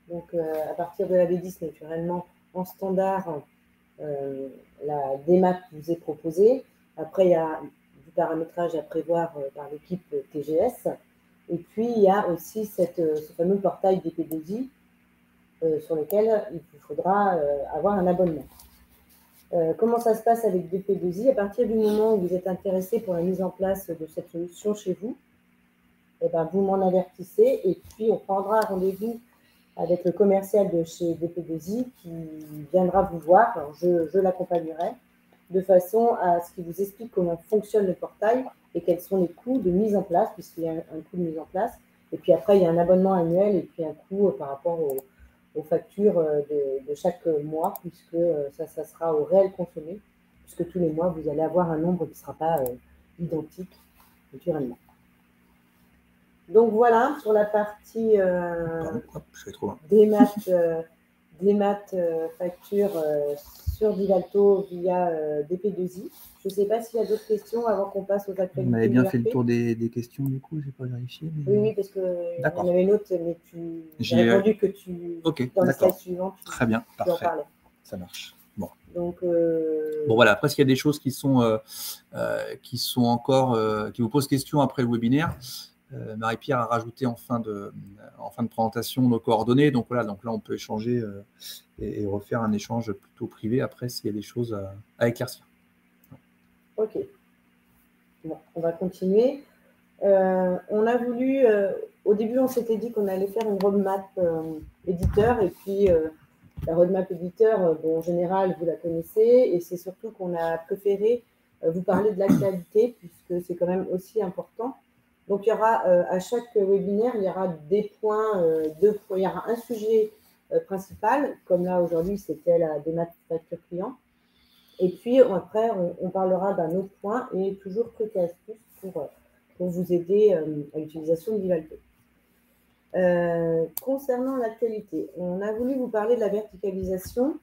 donc à partir de la V10, naturellement, en standard, la démat vous est proposée. Après, il y a du paramétrage à prévoir par l'équipe TGS. Et puis, il y a aussi ce fameux portail DP2I sur lequel il vous faudra avoir un abonnement. Comment ça se passe avec DP2I? À partir du moment où vous êtes intéressé pour la mise en place de cette solution chez vous, vous m'en avertissez et puis on prendra rendez-vous avec le commercial de chez DP2I qui viendra vous voir. Alors, je l'accompagnerai de façon à ce qu'il vous explique comment fonctionne le portail et quels sont les coûts de mise en place, puisqu'il y a un coût de mise en place. Et puis après, il y a un abonnement annuel et puis un coût par rapport aux factures de chaque mois, puisque ça sera au réel consommé, puisque tous les mois, vous allez avoir un nombre qui ne sera pas identique, naturellement. Donc voilà, sur la partie démat facture sur Divalto via DP2I. Je ne sais pas s'il y a d'autres questions avant qu'on passe aux actualités. On avait bien fait le tour des questions, du coup, je n'ai pas vérifié. Mais... Oui, parce qu'il y en avait une autre, mais j'ai répondu que dans le slide suivant, très bien, parfait. En parlais. Ça marche. Bon. Donc, bon, voilà, après, s'il y a des choses qui sont encore, qui vous posent question après le webinaire, Marie-Pierre a rajouté en fin de présentation nos coordonnées. Donc voilà, donc là, on peut échanger et refaire un échange plutôt privé après s'il y a des choses à éclaircir. Ok. Bon, on va continuer. On a voulu, au début, on s'était dit qu'on allait faire une roadmap éditeur. Et puis, la roadmap éditeur, en général, vous la connaissez. Et c'est surtout qu'on a préféré vous parler de l'actualité, puisque c'est quand même aussi important. Donc, il y aura à chaque webinaire, il y aura des points, il y aura un sujet principal, comme là aujourd'hui, c'était la démat facture client. Et puis après, on parlera d'un autre point et toujours trucs et astuces pour vous aider à l'utilisation de Divalto. Concernant l'actualité, on a voulu vous parler de la verticalisation.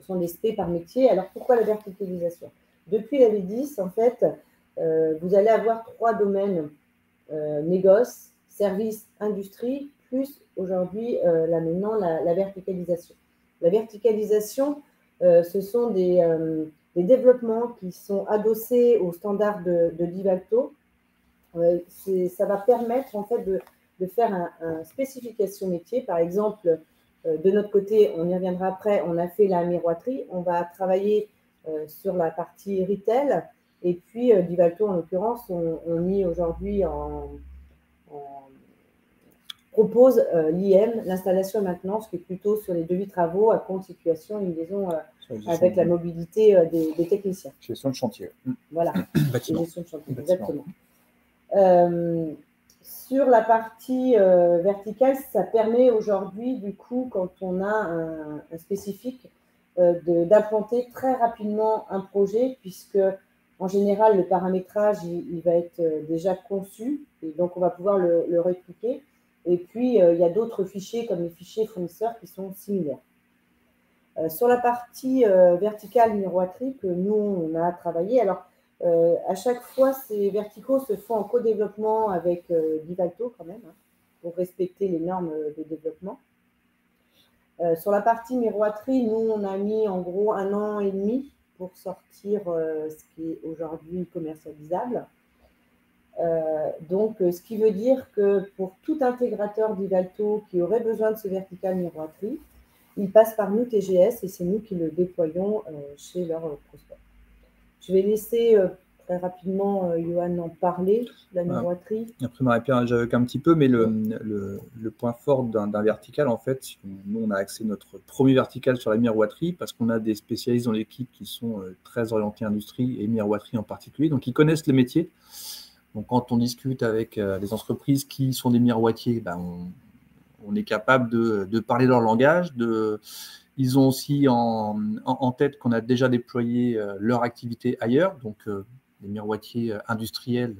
Ce sont des SP par métier. Alors, pourquoi la verticalisation? Depuis la V10, en fait, vous allez avoir 3 domaines négoce, service, industrie, plus aujourd'hui, là maintenant, la verticalisation. La verticalisation, ce sont des développements qui sont adossés aux standards de Divalto. Ça va permettre en fait de faire une spécification métier. Par exemple, de notre côté, on y reviendra après, on a fait la miroiterie, on va travailler sur la partie retail, et puis Divalto en l'occurrence, on mis aujourd'hui propose l'IM, l'installation et maintenance, qui est plutôt sur les devis travaux à compte situation, une liaison avec la mobilité des techniciens. Gestion de chantier. Voilà, Bâtiment. gestion de chantier, exactement. Sur la partie verticale, ça permet aujourd'hui, du coup, quand on a un spécifique, d'implanter très rapidement un projet, puisque en général, le paramétrage, il va être déjà conçu, et donc on va pouvoir le répliquer. Et puis, il y a d'autres fichiers, comme les fichiers fournisseurs, qui sont similaires. Sur la partie verticale miroiterie que nous, on a travaillé, alors, à chaque fois, ces verticaux se font en co-développement avec Divalto quand même, hein, pour respecter les normes de développement. Sur la partie miroiterie, nous, on a mis en gros 1 an et demi pour sortir ce qui est aujourd'hui commercialisable. Donc, ce qui veut dire que pour tout intégrateur Divalto qui aurait besoin de ce vertical miroiterie, il passe par nous TGS et c'est nous qui le déployons chez leurs prospects. Je vais laisser très rapidement Johan en parler, de la miroiterie. Après, Marie-Pierre, j'avais un petit peu, mais le point fort d'un vertical, en fait, nous, on a axé notre premier vertical sur la miroiterie parce qu'on a des spécialistes dans l'équipe qui sont très orientés industrie et miroiterie en particulier, donc ils connaissent les métiers. Donc, quand on discute avec les entreprises qui sont des miroitiers, ben, on est capable de parler leur langage. Ils ont aussi en tête qu'on a déjà déployé leur activité ailleurs. Donc, les miroitiers industriels,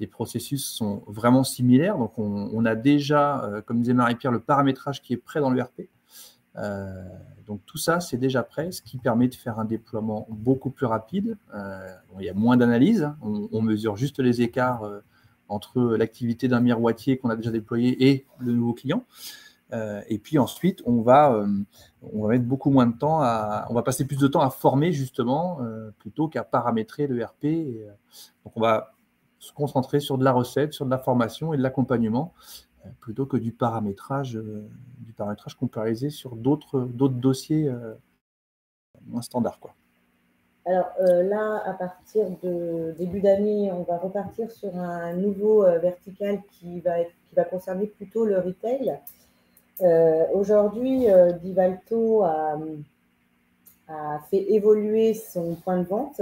les processus sont vraiment similaires. Donc, on a déjà, comme disait Marie-Pierre, le paramétrage qui est prêt dans le ERP. Donc, tout ça, c'est déjà prêt, ce qui permet de faire un déploiement beaucoup plus rapide. Bon, il y a moins d'analyse. Hein. On mesure juste les écarts entre l'activité d'un miroitier qu'on a déjà déployé et le nouveau client. Et puis ensuite, on va mettre beaucoup moins de temps on va passer plus de temps à former justement plutôt qu'à paramétrer le RP. Donc, on va se concentrer sur de la recette, sur de la formation et de l'accompagnement plutôt que du paramétrage qu'on peut réaliser sur d'autres dossiers moins standards, quoi. Alors là, à partir de début d'année, on va repartir sur un nouveau vertical qui va concerner plutôt le retail. Aujourd'hui, Divalto a fait évoluer son point de vente.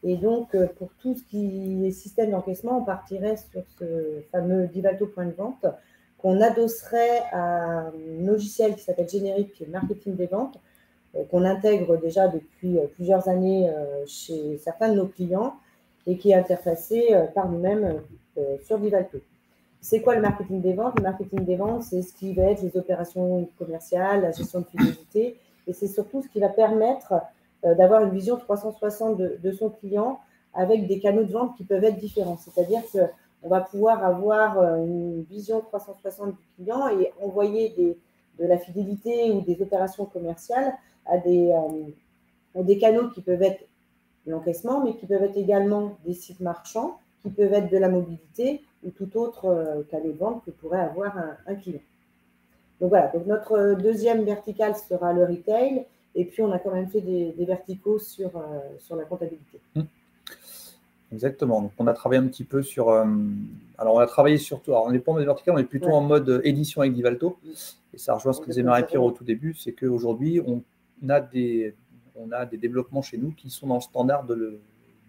Et donc, pour tout ce qui est système d'encaissement, on partirait sur ce fameux Divalto point de vente qu'on adosserait à un logiciel qui s'appelle Générique Marketing des Ventes, qu'on intègre déjà depuis plusieurs années chez certains de nos clients et qui est interfacé par nous-mêmes sur Divalto. C'est quoi le marketing des ventes? Le marketing des ventes, c'est ce qui va être les opérations commerciales, la gestion de fidélité, et c'est surtout ce qui va permettre d'avoir une vision 360 de son client avec des canaux de vente qui peuvent être différents. C'est-à-dire qu'on va pouvoir avoir une vision 360 du client et envoyer de la fidélité ou des opérations commerciales à des canaux qui peuvent être l'encaissement, mais qui peuvent être également des sites marchands, qui peuvent être de la mobilité ou tout autre canal de vente que pourrait avoir un client. Donc voilà, donc notre deuxième vertical sera le retail, et puis on a quand même fait des verticaux sur la comptabilité. Exactement, donc on a travaillé un petit peu sur… alors on a travaillé surtout, alors on n'est pas en mode vertical, on est plutôt en mode édition avec Divalto, et ça rejoint ce que disait Marie-Pierre au tout début, c'est qu'aujourd'hui on a des développements chez nous qui sont dans le standard de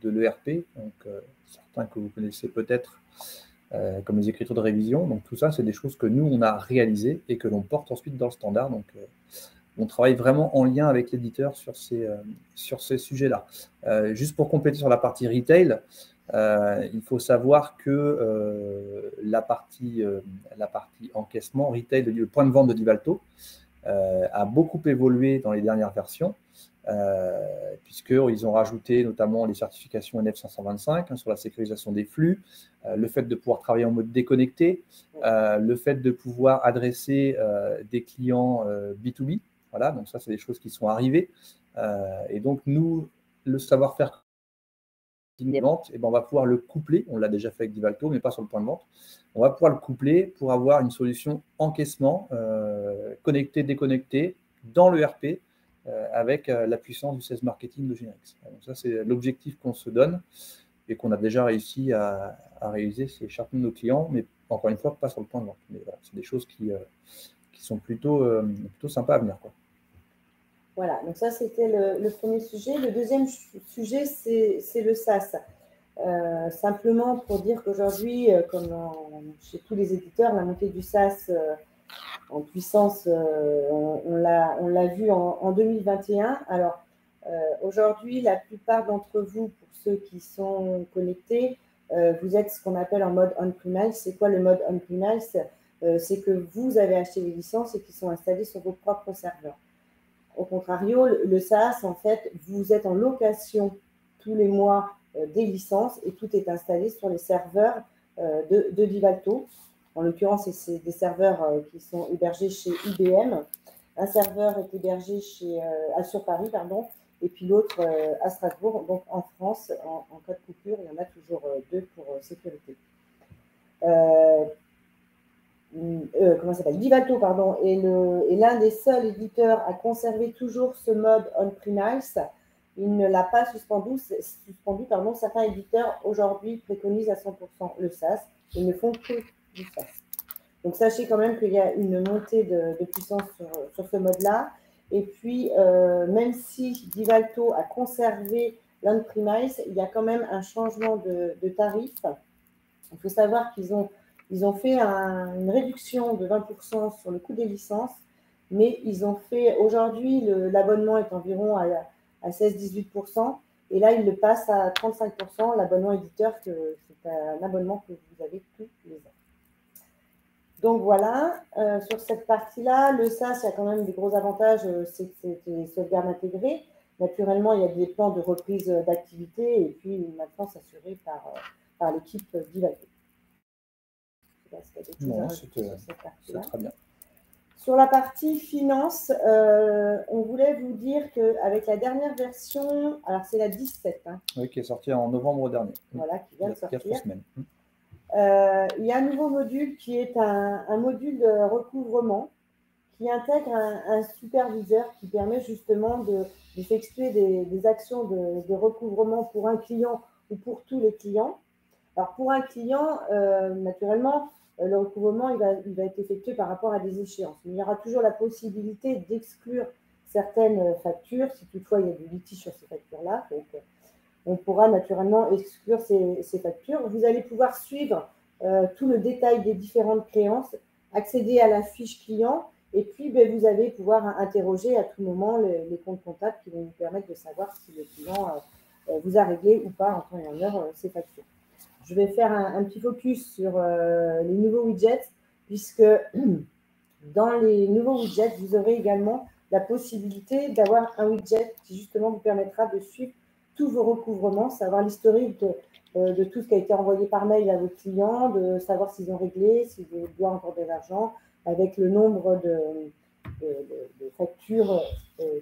l'ERP, donc certains que vous connaissez peut-être, comme les écritures de révision. Donc tout ça, c'est des choses que nous, on a réalisées et que l'on porte ensuite dans le standard. Donc on travaille vraiment en lien avec l'éditeur sur ces sujets-là. Juste pour compléter sur la partie retail, il faut savoir que la partie encaissement, retail, le point de vente de Divalto, a beaucoup évolué dans les dernières versions. puisqu'ils ont rajouté notamment les certifications NF 525 sur la sécurisation des flux, le fait de pouvoir travailler en mode déconnecté, le fait de pouvoir adresser des clients B2B. Voilà, donc ça, c'est des choses qui sont arrivées. Et donc, nous, le savoir-faire de vente, on va pouvoir le coupler. On l'a déjà fait avec Divalto, mais pas sur le point de vente. On va pouvoir le coupler pour avoir une solution encaissement, connecté, déconnecté, dans le RP, avec la puissance du sales marketing de Générix. Donc ça, c'est l'objectif qu'on se donne et qu'on a déjà réussi à réaliser chez chacun de nos clients, mais encore une fois, pas sur le point de vente. Mais voilà, c'est des choses qui sont plutôt sympas à venir, quoi. Voilà, donc ça, c'était le premier sujet. Le deuxième sujet, c'est le SaaS. Simplement pour dire qu'aujourd'hui, comme chez tous les éditeurs, la montée du SaaS en puissance, on l'a vu en 2021. Alors, aujourd'hui, la plupart d'entre vous, pour ceux qui sont connectés, vous êtes ce qu'on appelle en mode on-premise. C'est quoi le mode on-premise? C'est que vous avez acheté les licences et qui sont installées sur vos propres serveurs. Au contrario, le SaaS, en fait, vous êtes en location tous les mois des licences et tout est installé sur les serveurs de Divalto. En l'occurrence, c'est des serveurs qui sont hébergés chez IBM. Un serveur est hébergé sur Paris, et puis l'autre à Strasbourg. Donc en France, en cas de coupure, il y en a toujours deux pour sécurité. Divalto, est l'un des seuls éditeurs à conserver toujours ce mode on-premise. Il ne l'a pas suspendu. Certains éditeurs aujourd'hui préconisent à 100% le SaaS et ne font que du SaaS. Donc sachez quand même qu'il y a une montée de puissance sur ce mode-là. Et puis, même si Divalto a conservé l'on-premise, il y a quand même un changement de tarif. Il faut savoir qu'ils ont fait une réduction de 20% sur le coût des licences, mais ils ont fait, aujourd'hui, l'abonnement est environ à 16-18%, et là, ils le passent à 35%, l'abonnement éditeur, que c'est un abonnement que vous avez tous les ans. Donc voilà, sur cette partie-là, le SaaS, il y a quand même des gros avantages, c'est que c'est des sauvegardes intégrées. Naturellement, il y a des plans de reprise d'activité, et puis maintenant, s'assurer par l'équipe Divalto. Non, c'est très bien. Sur la partie finance, on voulait vous dire qu'avec la dernière version, alors c'est la 17. Oui, qui est sortie en novembre dernier. Voilà, qui vient de sortir. Il y a 3 semaines. Il y a un nouveau module qui est un module de recouvrement qui intègre un superviseur qui permet justement d'effectuer des actions de recouvrement pour un client ou pour tous les clients. Alors, pour un client, naturellement, le recouvrement, il va être effectué par rapport à des échéances. Mais il y aura toujours la possibilité d'exclure certaines factures, si toutefois il y a du litige sur ces factures-là. Donc, on pourra naturellement exclure ces factures. Vous allez pouvoir suivre tout le détail des différentes créances, accéder à la fiche client, et puis vous allez pouvoir interroger à tout moment les comptes comptables qui vont vous permettre de savoir si le client vous a réglé ou pas en temps et en heure ses factures. Je vais faire un petit focus sur les nouveaux widgets, puisque dans les nouveaux widgets, vous aurez également la possibilité d'avoir un widget qui justement vous permettra de suivre tous vos recouvrements, savoir l'historique de tout ce qui a été envoyé par mail à vos clients, de savoir s'ils ont réglé, s'ils doivent encore de l'argent, avec le nombre de factures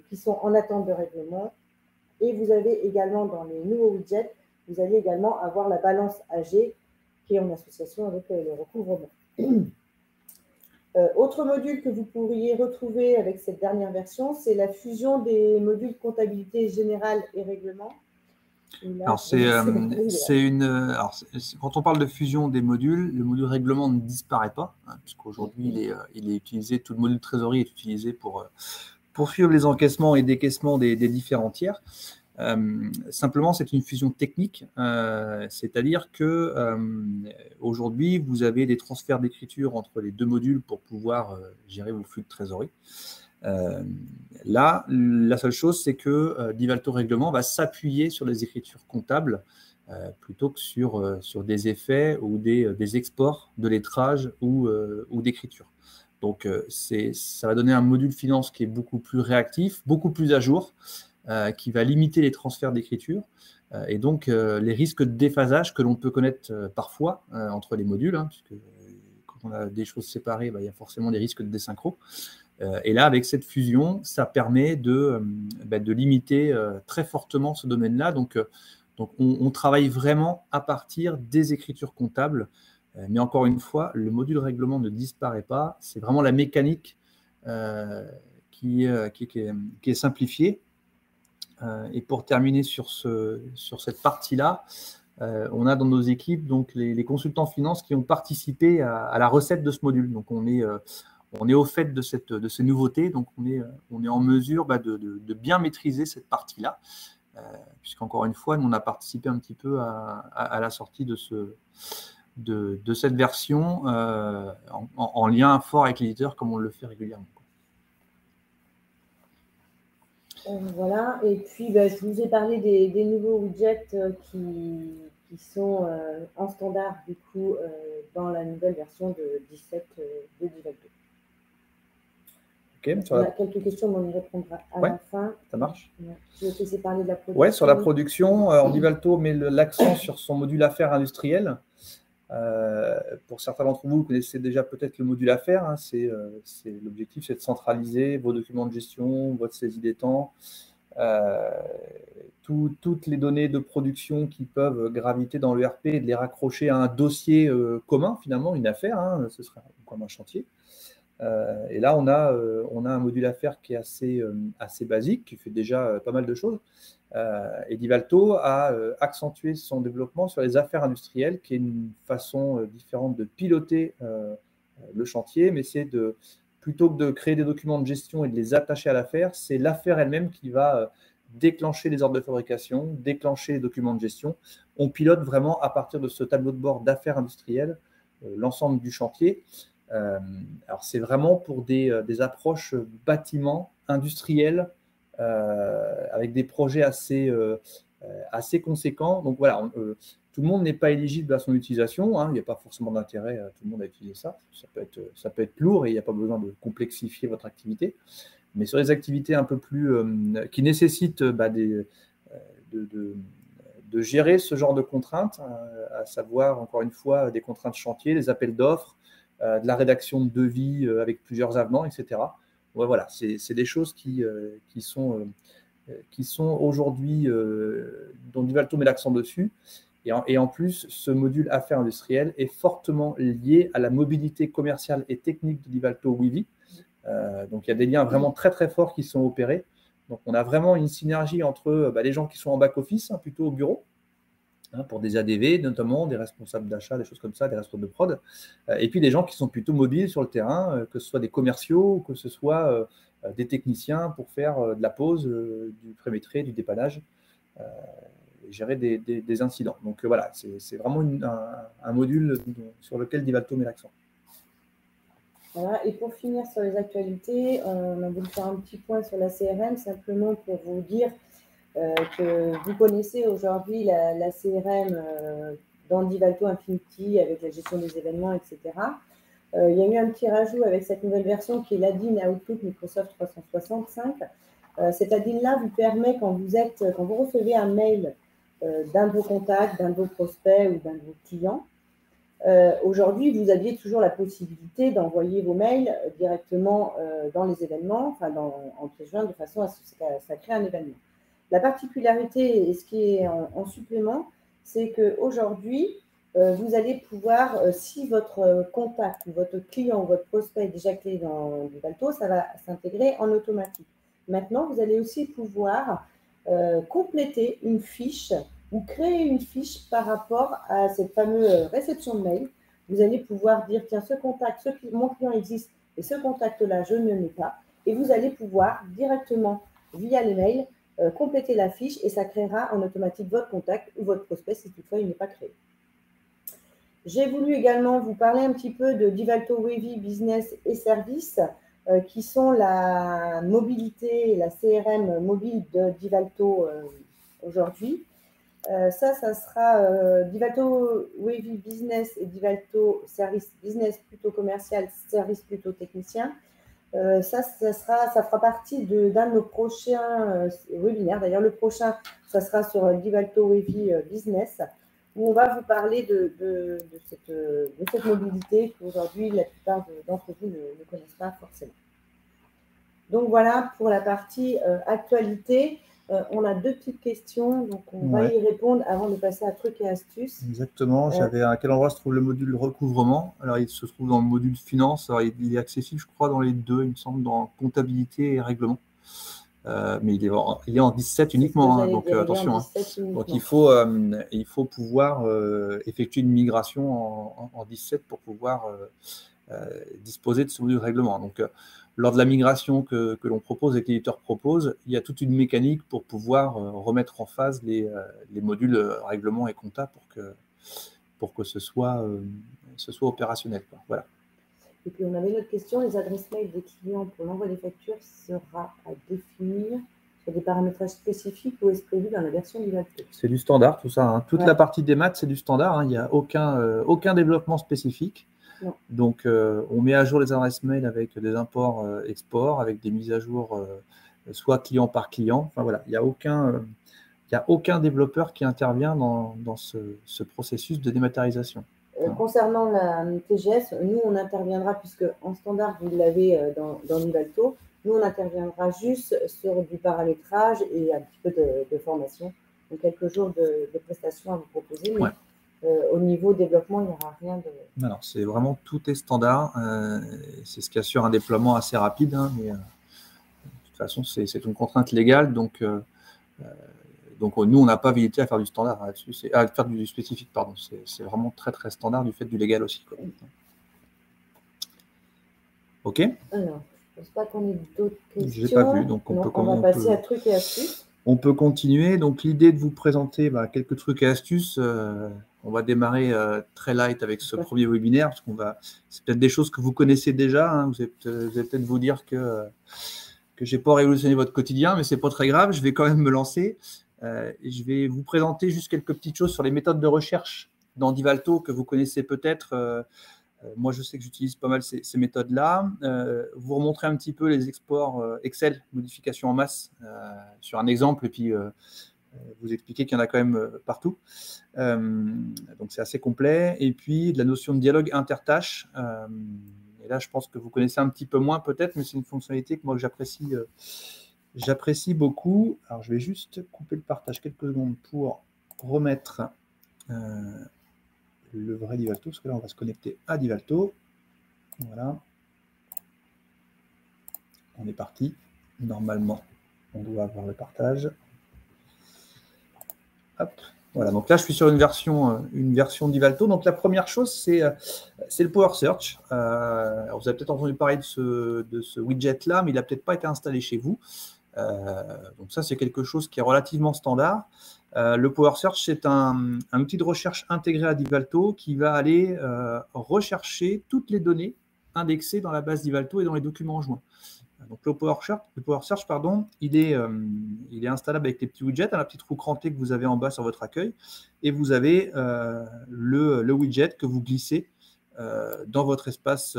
qui sont en attente de règlement. Et vous avez également dans les nouveaux widgets, vous allez également avoir la balance AG qui est en association avec le recouvrement. Autre module que vous pourriez retrouver avec cette dernière version, c'est la fusion des modules comptabilité générale et règlement. Alors, quand on parle de fusion des modules, le module règlement ne disparaît pas, puisqu'aujourd'hui, il est utilisé, tout le module trésorerie est utilisé pour suivre les encaissements et décaissements des différents tiers. Simplement, c'est une fusion technique, c'est-à-dire que aujourd'hui, vous avez des transferts d'écriture entre les deux modules pour pouvoir gérer vos flux de trésorerie. Là, la seule chose, c'est que Divalto Règlement va s'appuyer sur les écritures comptables plutôt que sur des effets ou des exports de lettrage ou d'écriture. Donc, ça va donner un module finance qui est beaucoup plus réactif, beaucoup plus à jour, qui va limiter les transferts d'écriture et donc les risques de déphasage que l'on peut connaître parfois entre les modules, hein, puisque quand on a des choses séparées, il y a forcément des risques de désynchro. Et là, avec cette fusion, ça permet de limiter très fortement ce domaine-là. Donc on travaille vraiment à partir des écritures comptables. Mais encore une fois, le module règlement ne disparaît pas. C'est vraiment la mécanique qui est simplifiée. Et pour terminer sur cette partie-là, on a dans nos équipes donc les consultants finance qui ont participé à la recette de ce module. Donc on est au fait de ces nouveautés, donc on est en mesure de bien maîtriser cette partie-là, puisqu'encore une fois, nous, on a participé un petit peu à la sortie de cette version en lien fort avec l'éditeur, comme on le fait régulièrement. Voilà, et puis je vous ai parlé des nouveaux widgets qui sont en standard du coup dans la nouvelle version de 17 de Divalto. Okay, on a quelques questions, mais on y répondra à la fin. Ça marche. Je vais te laisser parler de la production. Oui, sur la production, Divalto met l'accent sur son module affaires industriel. Pour certains d'entre vous, vous connaissez déjà peut-être le module affaires. Hein, l'objectif, c'est de centraliser vos documents de gestion, votre saisie des temps, toutes les données de production qui peuvent graviter dans l'ERP et de les raccrocher à un dossier commun, finalement, une affaire. Hein, ce serait comme un chantier. Et là, on a un module affaires qui est assez basique, qui fait déjà pas mal de choses. Et Divalto a accentué son développement sur les affaires industrielles, qui est une façon différente de piloter le chantier, mais c'est plutôt que de créer des documents de gestion et de les attacher à l'affaire, c'est l'affaire elle-même qui va déclencher les ordres de fabrication, déclencher les documents de gestion. On pilote vraiment à partir de ce tableau de bord d'affaires industrielles l'ensemble du chantier. Alors c'est vraiment pour des approches bâtiments industriels avec des projets assez conséquents. Donc voilà, tout le monde n'est pas éligible à son utilisation. Hein, il n'y a pas forcément d'intérêt tout le monde à utiliser ça. Ça peut être lourd et il n'y a pas besoin de complexifier votre activité. Mais sur les activités un peu plus qui nécessitent de gérer ce genre de contraintes, à savoir encore une fois des contraintes chantier, des appels d'offres, de la rédaction de devis avec plusieurs avenants, etc. Ouais, voilà, c'est des choses qui sont aujourd'hui dont Divalto met l'accent dessus. Et en plus, ce module affaires industrielles est fortement lié à la mobilité commerciale et technique de Divalto Weavy. Donc il y a des liens vraiment très très forts qui sont opérés. Donc on a vraiment une synergie entre les gens qui sont en back-office, hein, plutôt au bureau, pour des ADV notamment, des responsables d'achat, des choses comme ça, des responsables de prod, et puis des gens qui sont plutôt mobiles sur le terrain, que ce soit des commerciaux ou que ce soit des techniciens pour faire de la pose, du prémétré, du dépannage, et gérer des incidents. Donc voilà, c'est vraiment un module sur lequel Divalto met l'accent. Voilà, et pour finir sur les actualités, on a voulu faire un petit point sur la CRM, simplement pour vous dire que vous connaissez aujourd'hui la CRM dans Divalto Infinity avec la gestion des événements, etc. Il y a eu un petit rajout avec cette nouvelle version qui est l'add-in Outlook Microsoft 365. Cet add-in-là vous permet, quand vous recevez un mail d'un de vos contacts, d'un de vos prospects ou d'un de vos clients, aujourd'hui, vous aviez toujours la possibilité d'envoyer vos mails directement dans les événements, enfin en pièce jointe, de façon à ce que ça crée un événement. La particularité, et ce qui est en supplément, c'est qu'aujourd'hui, vous allez pouvoir, si votre contact ou votre client ou votre prospect est déjà créé dans Divalto, ça va s'intégrer en automatique. Maintenant, vous allez aussi pouvoir compléter une fiche ou créer une fiche par rapport à cette fameuse réception de mail. Vous allez pouvoir dire, tiens, mon client existe et ce contact-là, je ne l'ai pas. Et vous allez pouvoir directement, via les mails, compléter la fiche et ça créera en automatique votre contact ou votre prospect si toutefois il n'est pas créé. J'ai voulu également vous parler un petit peu de Divalto Weavy Business et Services, qui sont la mobilité et la CRM mobile de Divalto aujourd'hui. Ça sera Divalto Weavy Business et Divalto Service Business plutôt commercial, service plutôt technicien. Ça fera partie d'un de nos prochains webinaires. D'ailleurs, le prochain, ça sera sur Divalto Wavy Business, où on va vous parler de cette mobilité qu'aujourd'hui, la plupart d'entre vous ne connaissent pas forcément. Donc, voilà pour la partie actualité. On a 2 petites questions, donc on va y répondre avant de passer à trucs et astuces. Exactement. J'avais à quel endroit se trouve le module recouvrement? Alors, il se trouve dans le module finance. Alors, il est accessible, je crois, dans les 2, il me semble, dans comptabilité et règlement. Mais il est en 17 uniquement, hein, donc attention. Donc, il faut pouvoir effectuer une migration en 17 pour pouvoir disposer de ce module règlement. Donc, lors de la migration que l'on propose et que l'éditeur propose, il y a toute une mécanique pour pouvoir remettre en phase les modules règlement et compta pour que ce soit opérationnel, quoi. Voilà. Et puis, on avait une autre question. Les adresses mail des clients pour l'envoi des factures sera à définir sur des paramétrages spécifiques ou est-ce prévu dans la version Divalto? C'est du standard, tout ça, hein. Toute la partie des maths, c'est du standard, hein. Il n'y a aucun développement spécifique. Non. Donc, on met à jour les adresses mail avec des imports export, avec des mises à jour soit client par client. Enfin, voilà, il n'y a aucun développeur qui intervient dans ce processus de dématérialisation. Concernant la TGS, nous, on interviendra, puisque en standard, vous l'avez dans Divalto, nous, on interviendra juste sur du paramétrage et un petit peu de formation. Donc, quelques jours de prestations à vous proposer. Mais au niveau développement, il n'y aura rien de… Alors, c'est vraiment, tout est standard. C'est ce qui assure un déploiement assez rapide, hein, mais de toute façon, c'est une contrainte légale. Donc nous, on n'a pas habilité à faire du standard là-dessus, à faire du spécifique, pardon. C'est vraiment très, très standard du fait du légal aussi, quoi. OK. Alors, je ne pense pas qu'on ait d'autres questions. Je n'ai pas vu, donc on va passer à trucs et astuces. On peut continuer. Donc, l'idée de vous présenter quelques trucs et astuces. On va démarrer très light avec ce premier webinaire, parce c'est peut-être des choses que vous connaissez déjà, hein. Vous allez peut-être vous dire que je n'ai pas révolutionné votre quotidien, mais ce n'est pas très grave. Je vais quand même me lancer. Et je vais vous présenter juste quelques petites choses sur les méthodes de recherche dans Divalto que vous connaissez peut-être. Moi, je sais que j'utilise pas mal ces méthodes-là. Vous remontrer un petit peu les exports Excel, modifications en masse, sur un exemple, et puis vous expliquer qu'il y en a quand même partout. Donc, c'est assez complet. Et puis, de la notion de dialogue intertâche. Et là, je pense que vous connaissez un petit peu moins peut-être, mais c'est une fonctionnalité que moi, j'apprécie beaucoup. Alors, je vais juste couper le partage quelques secondes pour remettre le vrai Divalto, parce que là, on va se connecter à Divalto. Voilà. On est parti. Normalement, on doit avoir le partage. Hop. Voilà, donc là, je suis sur une version Divalto. Donc, la première chose, c'est le Power Search. Alors, vous avez peut-être entendu parler de ce widget-là, mais il n'a peut-être pas été installé chez vous. Donc, ça, c'est quelque chose qui est relativement standard. Le Power Search, c'est un outil de recherche intégré à Divalto qui va aller rechercher toutes les données indexées dans la base Divalto et dans les documents joints. Donc, le Power Search, il est installable avec les petits widgets, la petite roue crantée que vous avez en bas sur votre accueil, et vous avez le widget que vous glissez dans votre espace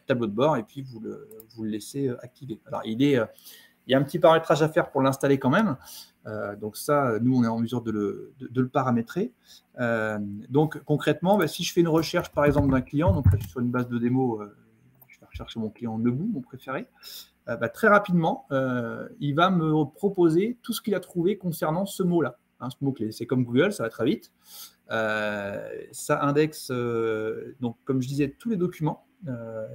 tableau de bord, et puis vous le laissez activer. Alors, il y a un petit paramétrage à faire pour l'installer quand même. Donc ça, nous, on est en mesure de le paramétrer. Donc, concrètement, si je fais une recherche, par exemple, d'un client, donc là, je suis sur une base de démo, je vais rechercher mon client Nebou, mon préféré, très rapidement, il va me proposer tout ce qu'il a trouvé concernant ce mot-là, hein, ce mot-clé. C'est comme Google, ça va très vite. Ça indexe, donc, comme je disais, tous les documents,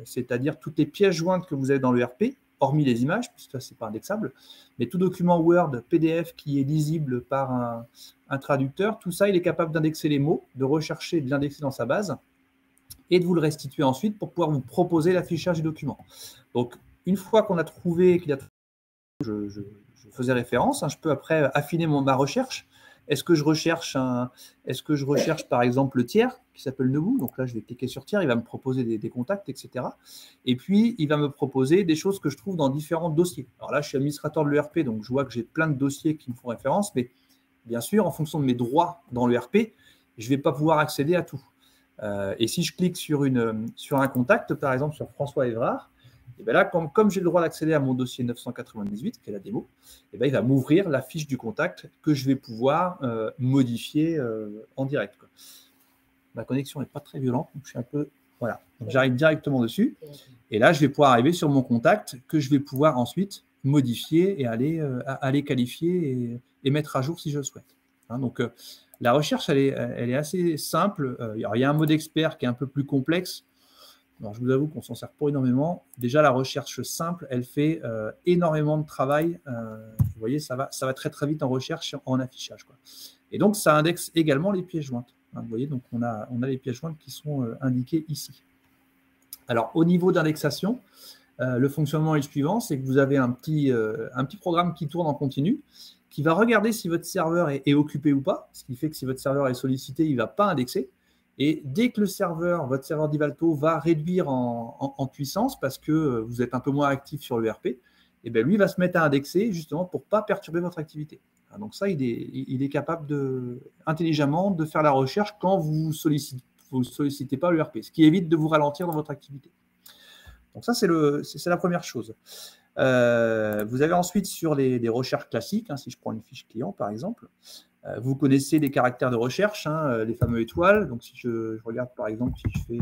c'est-à-dire toutes les pièces jointes que vous avez dans le RP, hormis les images, puisque ça, ce n'est pas indexable, mais tout document Word, PDF qui est lisible par un traducteur, tout ça, il est capable d'indexer les mots, de rechercher, de l'indexer dans sa base, et de vous le restituer ensuite pour pouvoir vous proposer l'affichage du document. Donc, une fois qu'on a trouvé qu'il a… Je faisais référence, hein, je peux après affiner ma recherche. Est-ce que je recherche par exemple le tiers qui s'appelle Nebou? Donc là, je vais cliquer sur tiers, il va me proposer des contacts, etc. Et puis, il va me proposer des choses que je trouve dans différents dossiers. Alors là, je suis administrateur de l'ERP, donc je vois que j'ai plein de dossiers qui me font référence, mais bien sûr, en fonction de mes droits dans l'ERP, je ne vais pas pouvoir accéder à tout. Et si je clique sur un contact, par exemple sur François Évrard, Et bien là, comme j'ai le droit d'accéder à mon dossier 998, qui est la démo, et bien il va m'ouvrir la fiche du contact que je vais pouvoir modifier en direct, quoi. Ma connexion n'est pas très violente, donc je suis un peu… Voilà, donc j'arrive directement dessus. Et là, je vais pouvoir arriver sur mon contact que je vais pouvoir ensuite modifier et aller qualifier et mettre à jour si je le souhaite. Hein, donc, la recherche, elle est assez simple. Il y a un mode expert qui est un peu plus complexe. Alors, je vous avoue qu'on s'en sert pas énormément. Déjà, la recherche simple, elle fait énormément de travail. Vous voyez, ça va très, très vite en recherche, en affichage, quoi. Et donc, ça indexe également les pièces jointes. Hein, vous voyez, donc on a les pièces jointes qui sont indiquées ici. Alors, au niveau d'indexation, le fonctionnement est le suivant, c'est que vous avez un petit programme qui tourne en continu, qui va regarder si votre serveur est occupé ou pas, ce qui fait que si votre serveur est sollicité, il ne va pas indexer. Et dès que votre serveur d'Ivalto va réduire en puissance parce que vous êtes un peu moins actif sur l'ERP, et bien lui va se mettre à indexer justement pour ne pas perturber votre activité. Donc ça, il est capable intelligemment de faire la recherche quand vous ne sollicitez pas l'ERP, ce qui évite de vous ralentir dans votre activité. Donc ça, c'est la première chose. Vous avez ensuite sur les recherches classiques, hein, si je prends une fiche client par exemple, vous connaissez les caractères de recherche, hein, les fameux étoiles. Donc si je regarde par exemple, si je fais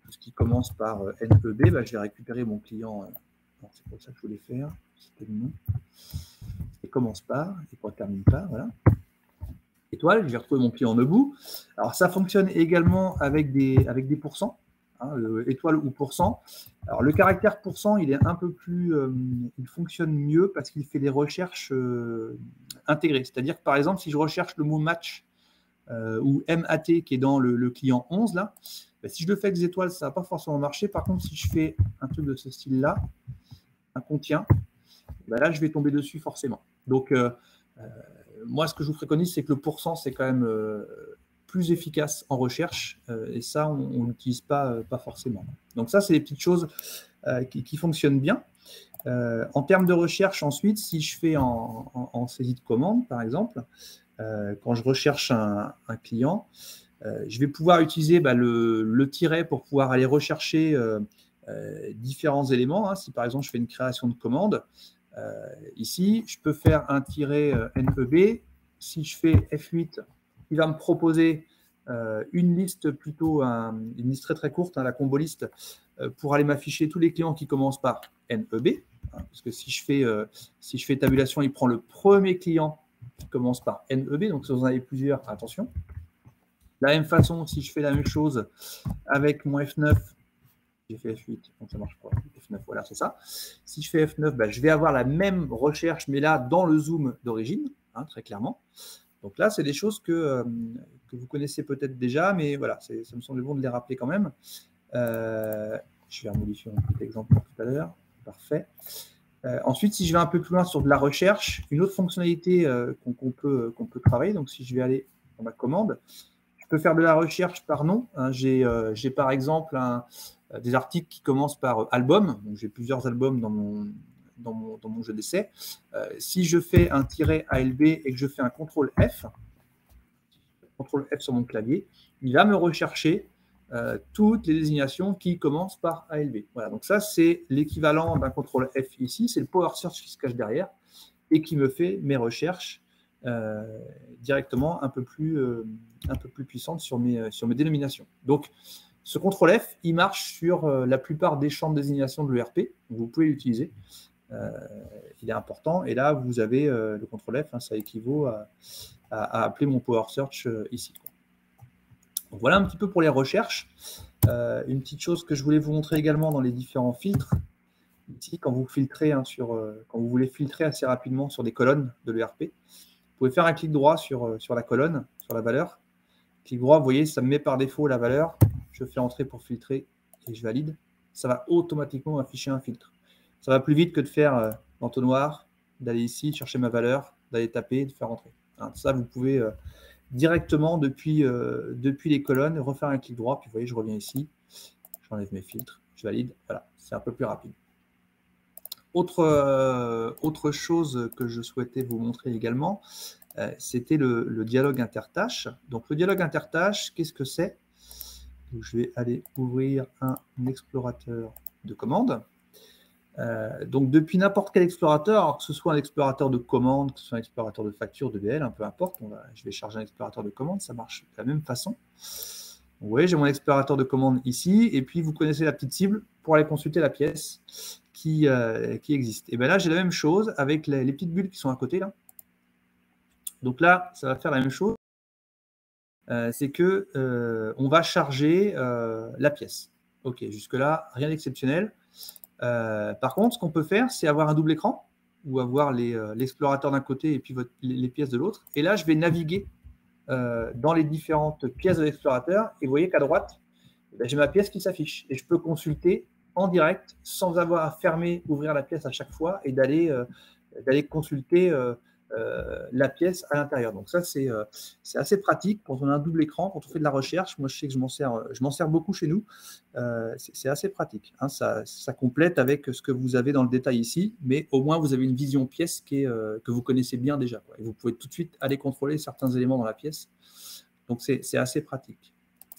tout ce qui commence par NEB, bah, je vais récupérer mon client. C'est pour ça que je voulais faire. C'était le nom. Et commence par, et pour termine par, voilà. Étoile, je vais retrouver mon client debout. Alors ça fonctionne également avec des pourcents. Hein, étoile ou pourcent. Alors le caractère pourcent, il est un peu plus, il fonctionne mieux parce qu'il fait des recherches intégrées. C'est-à-dire que par exemple, si je recherche le mot match ou MAT qui est dans le client 11 là, ben, si je le fais avec des étoiles, ça ne va pas forcément marcher. Par contre, si je fais un truc de ce style-là, un contient, ben là je vais tomber dessus forcément. Donc moi, ce que je vous préconise, c'est que le pourcent, c'est quand même plus efficace en recherche, et ça, on n'utilise pas forcément. Donc ça, c'est des petites choses qui fonctionnent bien. En termes de recherche, ensuite, si je fais en saisie de commande, par exemple, quand je recherche un client, je vais pouvoir utiliser le tiret pour pouvoir aller rechercher différents éléments. Hein. Si par exemple, je fais une création de commande, ici, je peux faire un tiret NEB. Si je fais F8, il va me proposer une liste une liste très très courte, hein, la combo liste, pour aller m'afficher tous les clients qui commencent par NEB. Hein, parce que si je fais tabulation, il prend le premier client qui commence par NEB. Donc si vous en avez plusieurs, attention. De la même façon, si je fais la même chose avec mon F9, j'ai fait F8, donc ça ne marche pas. F9, voilà, c'est ça. Si je fais F9, bah, je vais avoir la même recherche, mais là, dans le zoom d'origine, hein, très clairement. Donc là, c'est des choses que vous connaissez peut-être déjà, mais voilà, ça me semble bon de les rappeler quand même. Je vais modifier un petit exemple pour tout à l'heure. Parfait. Ensuite, si je vais un peu plus loin sur de la recherche, une autre fonctionnalité qu'on peut travailler, donc si je vais aller dans ma commande, je peux faire de la recherche par nom. Hein, j'ai par exemple des articles qui commencent par album. Donc j'ai plusieurs albums dans mon jeu d'essai. Si je fais un tiret ALB et que je fais un CTRL F sur mon clavier, il va me rechercher toutes les désignations qui commencent par ALB. Voilà, donc ça, c'est l'équivalent d'un CTRL F ici. C'est le Power Search qui se cache derrière et qui me fait mes recherches directement un peu plus puissantes sur mes dénominations. Donc, ce CTRL F, il marche sur la plupart des champs de désignation de l'ERP. Vous pouvez l'utiliser. Il est important. Et là, vous avez le CTRL F, hein, ça équivaut à appeler mon Power Search ici. Donc, voilà un petit peu pour les recherches. Une petite chose que je voulais vous montrer également dans les différents filtres. Ici, quand vous filtrez, hein, quand vous voulez filtrer assez rapidement sur des colonnes de l'ERP, vous pouvez faire un clic droit sur la colonne, sur la valeur. Clic droit, vous voyez, ça me met par défaut la valeur. Je fais entrer pour filtrer et je valide. Ça va automatiquement afficher un filtre. Ça va plus vite que de faire l'entonnoir, d'aller ici, chercher ma valeur, d'aller taper, de faire entrer. Hein, ça, vous pouvez directement depuis les colonnes refaire un clic droit. Puis vous voyez, je reviens ici, j'enlève mes filtres, je valide. Voilà, c'est un peu plus rapide. Autre chose que je souhaitais vous montrer également, c'était le dialogue intertâche. Donc le dialogue intertâche, qu'est-ce que c'est? Je vais aller ouvrir un explorateur de commande. Donc, depuis n'importe quel explorateur, alors que ce soit un explorateur de commande, que ce soit un explorateur de facture, de BL, peu importe, je vais charger un explorateur de commande, ça marche de la même façon. Vous voyez, j'ai mon explorateur de commande ici, et puis vous connaissez la petite cible pour aller consulter la pièce qui existe. Et bien là, j'ai la même chose avec les petites bulles qui sont à côté là. Donc là, ça va faire la même chose. C'est que on va charger la pièce. Ok, jusque-là, rien d'exceptionnel. Par contre, ce qu'on peut faire, c'est avoir un double écran ou avoir l'explorateur d'un côté et puis les pièces de l'autre. Et là, je vais naviguer dans les différentes pièces de l'explorateur. Et vous voyez qu'à droite, j'ai ma pièce qui s'affiche. Et je peux consulter en direct sans avoir à fermer, ouvrir la pièce à chaque fois et d'aller consulter la pièce à l'intérieur. Donc ça, c'est assez pratique quand on a un double écran, quand on fait de la recherche. Moi, je sais que je m'en sers beaucoup chez nous. C'est assez pratique. Hein. Ça complète avec ce que vous avez dans le détail ici, mais au moins, vous avez une vision pièce que vous connaissez bien déjà, quoi. Et vous pouvez tout de suite aller contrôler certains éléments dans la pièce. Donc, c'est assez pratique.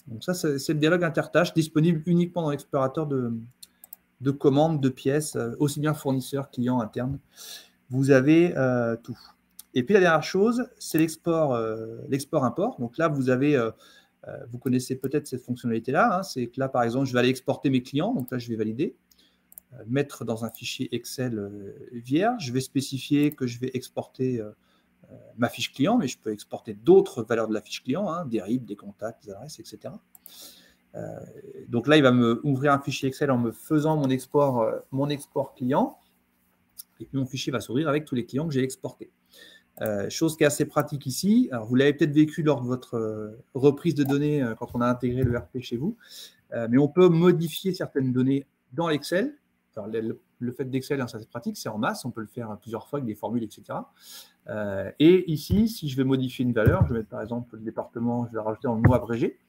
Donc ça, c'est le dialogue intertâche disponible uniquement dans l'explorateur de commandes, de pièces, aussi bien fournisseurs, clients, internes. Vous avez tout. Et puis la dernière chose, c'est l'export-import. Donc là, vous connaissez peut-être cette fonctionnalité-là. Hein. C'est que là, par exemple, je vais aller exporter mes clients. Donc là, je vais valider, mettre dans un fichier Excel vierge. Je vais spécifier que je vais exporter ma fiche client, mais je peux exporter d'autres valeurs de la fiche client, hein, des RIB, des contacts, des adresses, etc. Donc là, il va me ouvrir un fichier Excel en me faisant mon export client. Et puis mon fichier va s'ouvrir avec tous les clients que j'ai exportés. Chose qui est assez pratique ici. Alors, vous l'avez peut-être vécu lors de votre reprise de données quand on a intégré le RP chez vous, mais on peut modifier certaines données dans l'Excel. Alors, le fait d'Excel, hein, ça c'est pratique, c'est en masse, on peut le faire plusieurs fois avec des formules, etc. Et ici, si je vais modifier une valeur, je vais mettre par exemple le département, je vais rajouter en mot abrégé,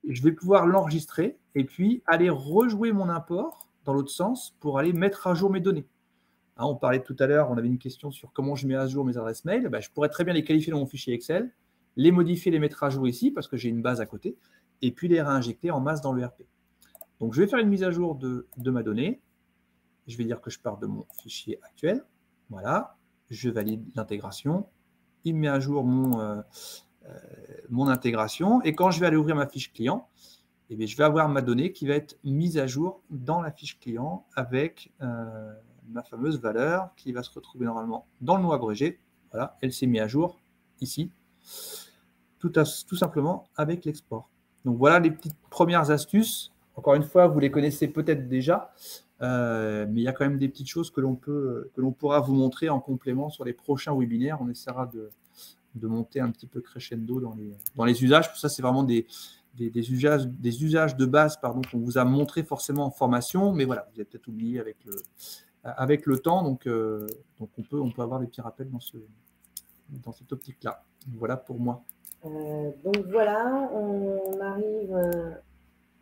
je vais pouvoir l'enregistrer et puis aller rejouer mon import dans l'autre sens pour aller mettre à jour mes données. Hein, on parlait tout à l'heure, on avait une question sur comment je mets à jour mes adresses mail. Ben, je pourrais très bien les qualifier dans mon fichier Excel, les modifier, les mettre à jour ici parce que j'ai une base à côté, et puis les réinjecter en masse dans le RP. Donc, je vais faire une mise à jour de ma donnée. Je vais dire que je pars de mon fichier actuel. Voilà, je valide l'intégration. Il met à jour mon intégration. Et quand je vais aller ouvrir ma fiche client, eh bien, je vais avoir ma donnée qui va être mise à jour dans la fiche client avec ma fameuse valeur qui va se retrouver normalement dans le mot abrégé. Voilà, elle s'est mise à jour ici, tout simplement avec l'export. Donc voilà les petites premières astuces. Encore une fois, vous les connaissez peut-être déjà, mais il y a quand même des petites choses que l'on pourra vous montrer en complément sur les prochains webinaires. On essaiera de monter un petit peu crescendo dans les usages. Tout ça, c'est vraiment des usages de base qu'on vous a montré forcément en formation, mais voilà, vous avez peut-être oublié avec le temps, donc on peut avoir des petits rappels dans cette optique-là. Voilà pour moi. Donc voilà, on arrive,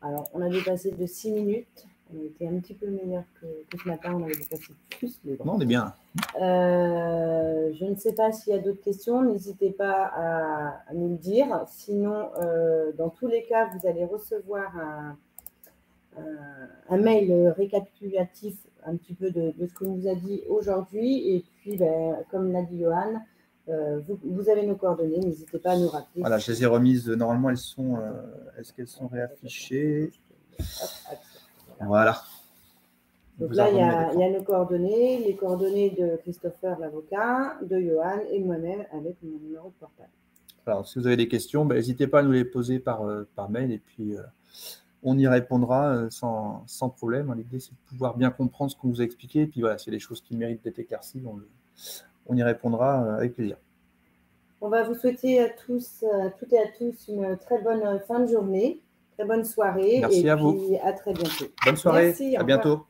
alors on a dépassé de 6 minutes, on a été un petit peu meilleur que ce matin, on avait dépassé plus. Mais bon. Non, on est bien. Je ne sais pas s'il y a d'autres questions, n'hésitez pas à nous le dire. Sinon, dans tous les cas, vous allez recevoir un mail récapitulatif un petit peu de ce qu'on vous a dit aujourd'hui. Et puis, comme l'a dit Johan, vous avez nos coordonnées, n'hésitez pas à nous rappeler. Voilà, je les ai remises. Normalement, est-ce qu'elles sont réaffichées? Voilà. Donc là, il y a nos coordonnées, les coordonnées de Christopher, l'avocat, de Johan et moi-même avec mon numéro de portable. Alors, si vous avez des questions, n'hésitez pas à nous les poser par mail et puis on y répondra sans problème. L'idée, c'est de pouvoir bien comprendre ce qu'on vous a expliqué. Et puis voilà, s'il y a des choses qui méritent d'être éclaircies, on y répondra avec plaisir. On va vous souhaiter à toutes et à tous une très bonne fin de journée, très bonne soirée. Merci à vous. Et à très bientôt. Bonne soirée, Merci, à bientôt.